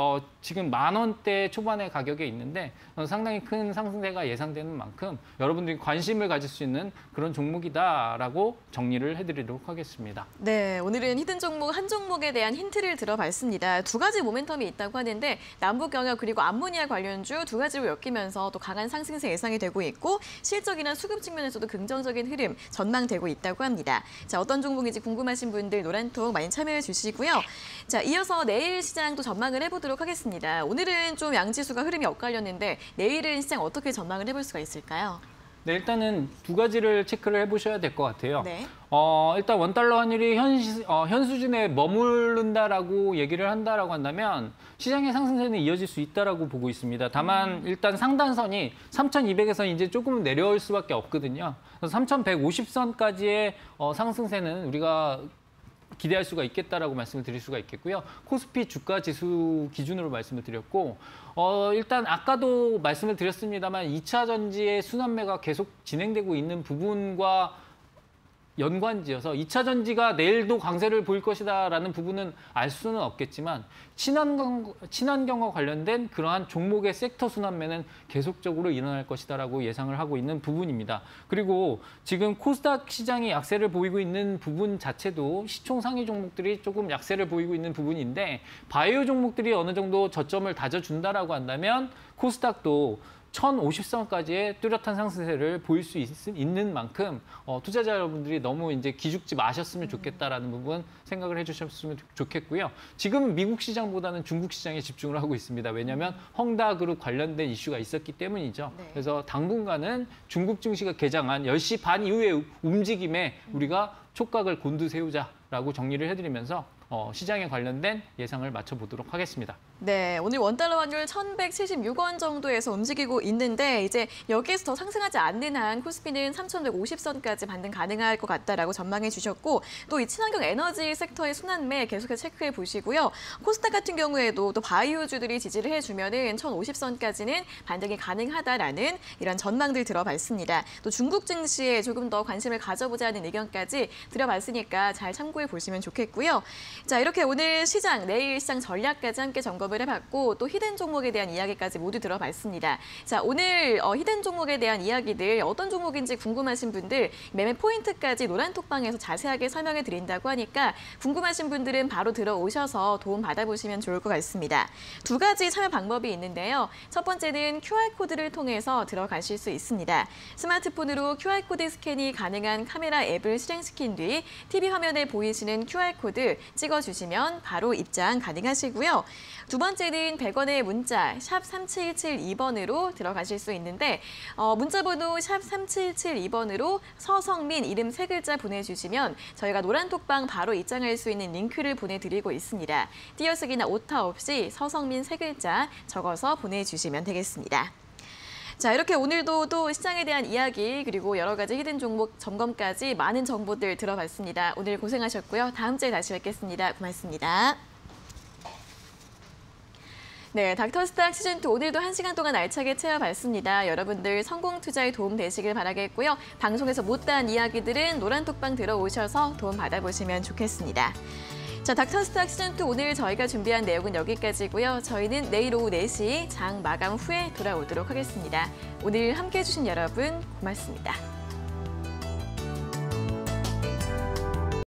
지금 10,000원대 초반의 가격에 있는데 상당히 큰 상승세가 예상되는 만큼 여러분들이 관심을 가질 수 있는 그런 종목이다라고 정리를 해드리도록 하겠습니다. 네, 오늘은 히든 종목 한 종목에 대한 힌트를 들어봤습니다. 두 가지 모멘텀이 있다고 하는데 남북 경협 그리고 암모니아 관련주 두 가지로 엮이면서 또 강한 상승세 예상이 되고 있고 실적이나 수급 측면에서도 긍정적인 흐름 전망되고 있다고 합니다. 자, 어떤 종목인지 궁금하신 분들 노란톡 많이 참여해 주시고요. 자, 이어서 내일 시장도 전망을 해보도록 하겠습니다. 오늘은 좀 양지수가 흐름이 엇갈렸는데 내일은 시장 어떻게 전망을 해볼 수가 있을까요? 네, 일단은 두 가지를 체크를 해보셔야 될 것 같아요. 네. 일단 원달러 환율이 현 수준에 머무른다라고 얘기를 한다라고 한다면 시장의 상승세는 이어질 수 있다라고 보고 있습니다. 다만 일단 상단선이 3,200에서 이제 조금 내려올 수밖에 없거든요. 그래서 3,150선까지의 상승세는 우리가 기대할 수가 있겠다라고 말씀을 드릴 수가 있겠고요. 코스피 주가 지수 기준으로 말씀을 드렸고 일단 아까도 말씀을 드렸습니다만 2차 전지의 순환매가 계속 진행되고 있는 부분과 연관지어서 2차 전지가 내일도 강세를 보일 것이다라는 부분은 알 수는 없겠지만 친환경과 관련된 그러한 종목의 섹터 순환매는 계속적으로 일어날 것이다라고 예상을 하고 있는 부분입니다. 그리고 지금 코스닥 시장이 약세를 보이고 있는 부분 자체도 시총 상위 종목들이 조금 약세를 보이고 있는 부분인데 바이오 종목들이 어느 정도 저점을 다져준다라고 한다면 코스닥도 1,050선까지의 뚜렷한 상승세를 보일 수 있는 만큼 투자자 여러분들이 너무 이제 기죽지 마셨으면 좋겠다라는 부분 생각을 해주셨으면 좋겠고요. 지금 미국 시장보다는 중국 시장에 집중을 하고 있습니다. 왜냐하면 헝다그룹 관련된 이슈가 있었기 때문이죠. 네. 그래서 당분간은 중국 증시가 개장한 10시 반 이후의 움직임에 우리가 촉각을 곤두세우자라고 정리를 해드리면서 시장에 관련된 예상을 맞춰보도록 하겠습니다. 네, 오늘 원달러 환율 1,176원 정도에서 움직이고 있는데 이제 여기에서 더 상승하지 않는 한 코스피는 3,150선까지 반등 가능할 것 같다라고 전망해 주셨고 또 이 친환경 에너지 섹터의 순환매 계속해서 체크해 보시고요. 코스닥 같은 경우에도 또 바이오주들이 지지를 해주면은 1,050선까지는 반등이 가능하다라는 이런 전망들 들어봤습니다. 또 중국 증시에 조금 더 관심을 가져보자는 의견까지 들어봤으니까 잘 참고해 보시면 좋겠고요. 자, 이렇게 오늘 시장, 내일 시장 전략까지 함께 점검을 해봤고 또 히든 종목에 대한 이야기까지 모두 들어봤습니다. 자, 오늘 히든 종목에 대한 이야기들 어떤 종목인지 궁금하신 분들 매매 포인트까지 노란톡방에서 자세하게 설명해 드린다고 하니까 궁금하신 분들은 바로 들어오셔서 도움 받아보시면 좋을 것 같습니다. 두 가지 참여 방법이 있는데요. 첫 번째는 QR코드를 통해서 들어가실 수 있습니다. 스마트폰으로 QR코드 스캔이 가능한 카메라 앱을 실행시킨 뒤 TV 화면에 보이시는 QR코드 찍어주시면 바로 입장 가능하시고요. 두 번째는 100원의 문자 샵 3772번으로 들어가실 수 있는데 문자번호 샵 3772번으로 서성민 이름 3글자 보내주시면 저희가 노란톡방 바로 입장할 수 있는 링크를 보내드리고 있습니다. 띄어쓰기나 오타 없이 서성민 3글자 적어서 보내주시면 되겠습니다. 자, 이렇게 오늘도 또 시장에 대한 이야기 그리고 여러 가지 히든 종목 점검까지 많은 정보들 들어봤습니다. 오늘 고생하셨고요. 다음 주에 다시 뵙겠습니다. 고맙습니다. 네, 닥터스탁 시즌2 오늘도 1시간 동안 알차게 채워봤습니다. 여러분들 성공 투자에 도움 되시길 바라겠고요. 방송에서 못다한 이야기들은 노란톡방 들어오셔서 도움 받아보시면 좋겠습니다. 자, 닥터스탁 시즌2 오늘 저희가 준비한 내용은 여기까지고요. 저희는 내일 오후 4시 장 마감 후에 돌아오도록 하겠습니다. 오늘 함께해 주신 여러분 고맙습니다.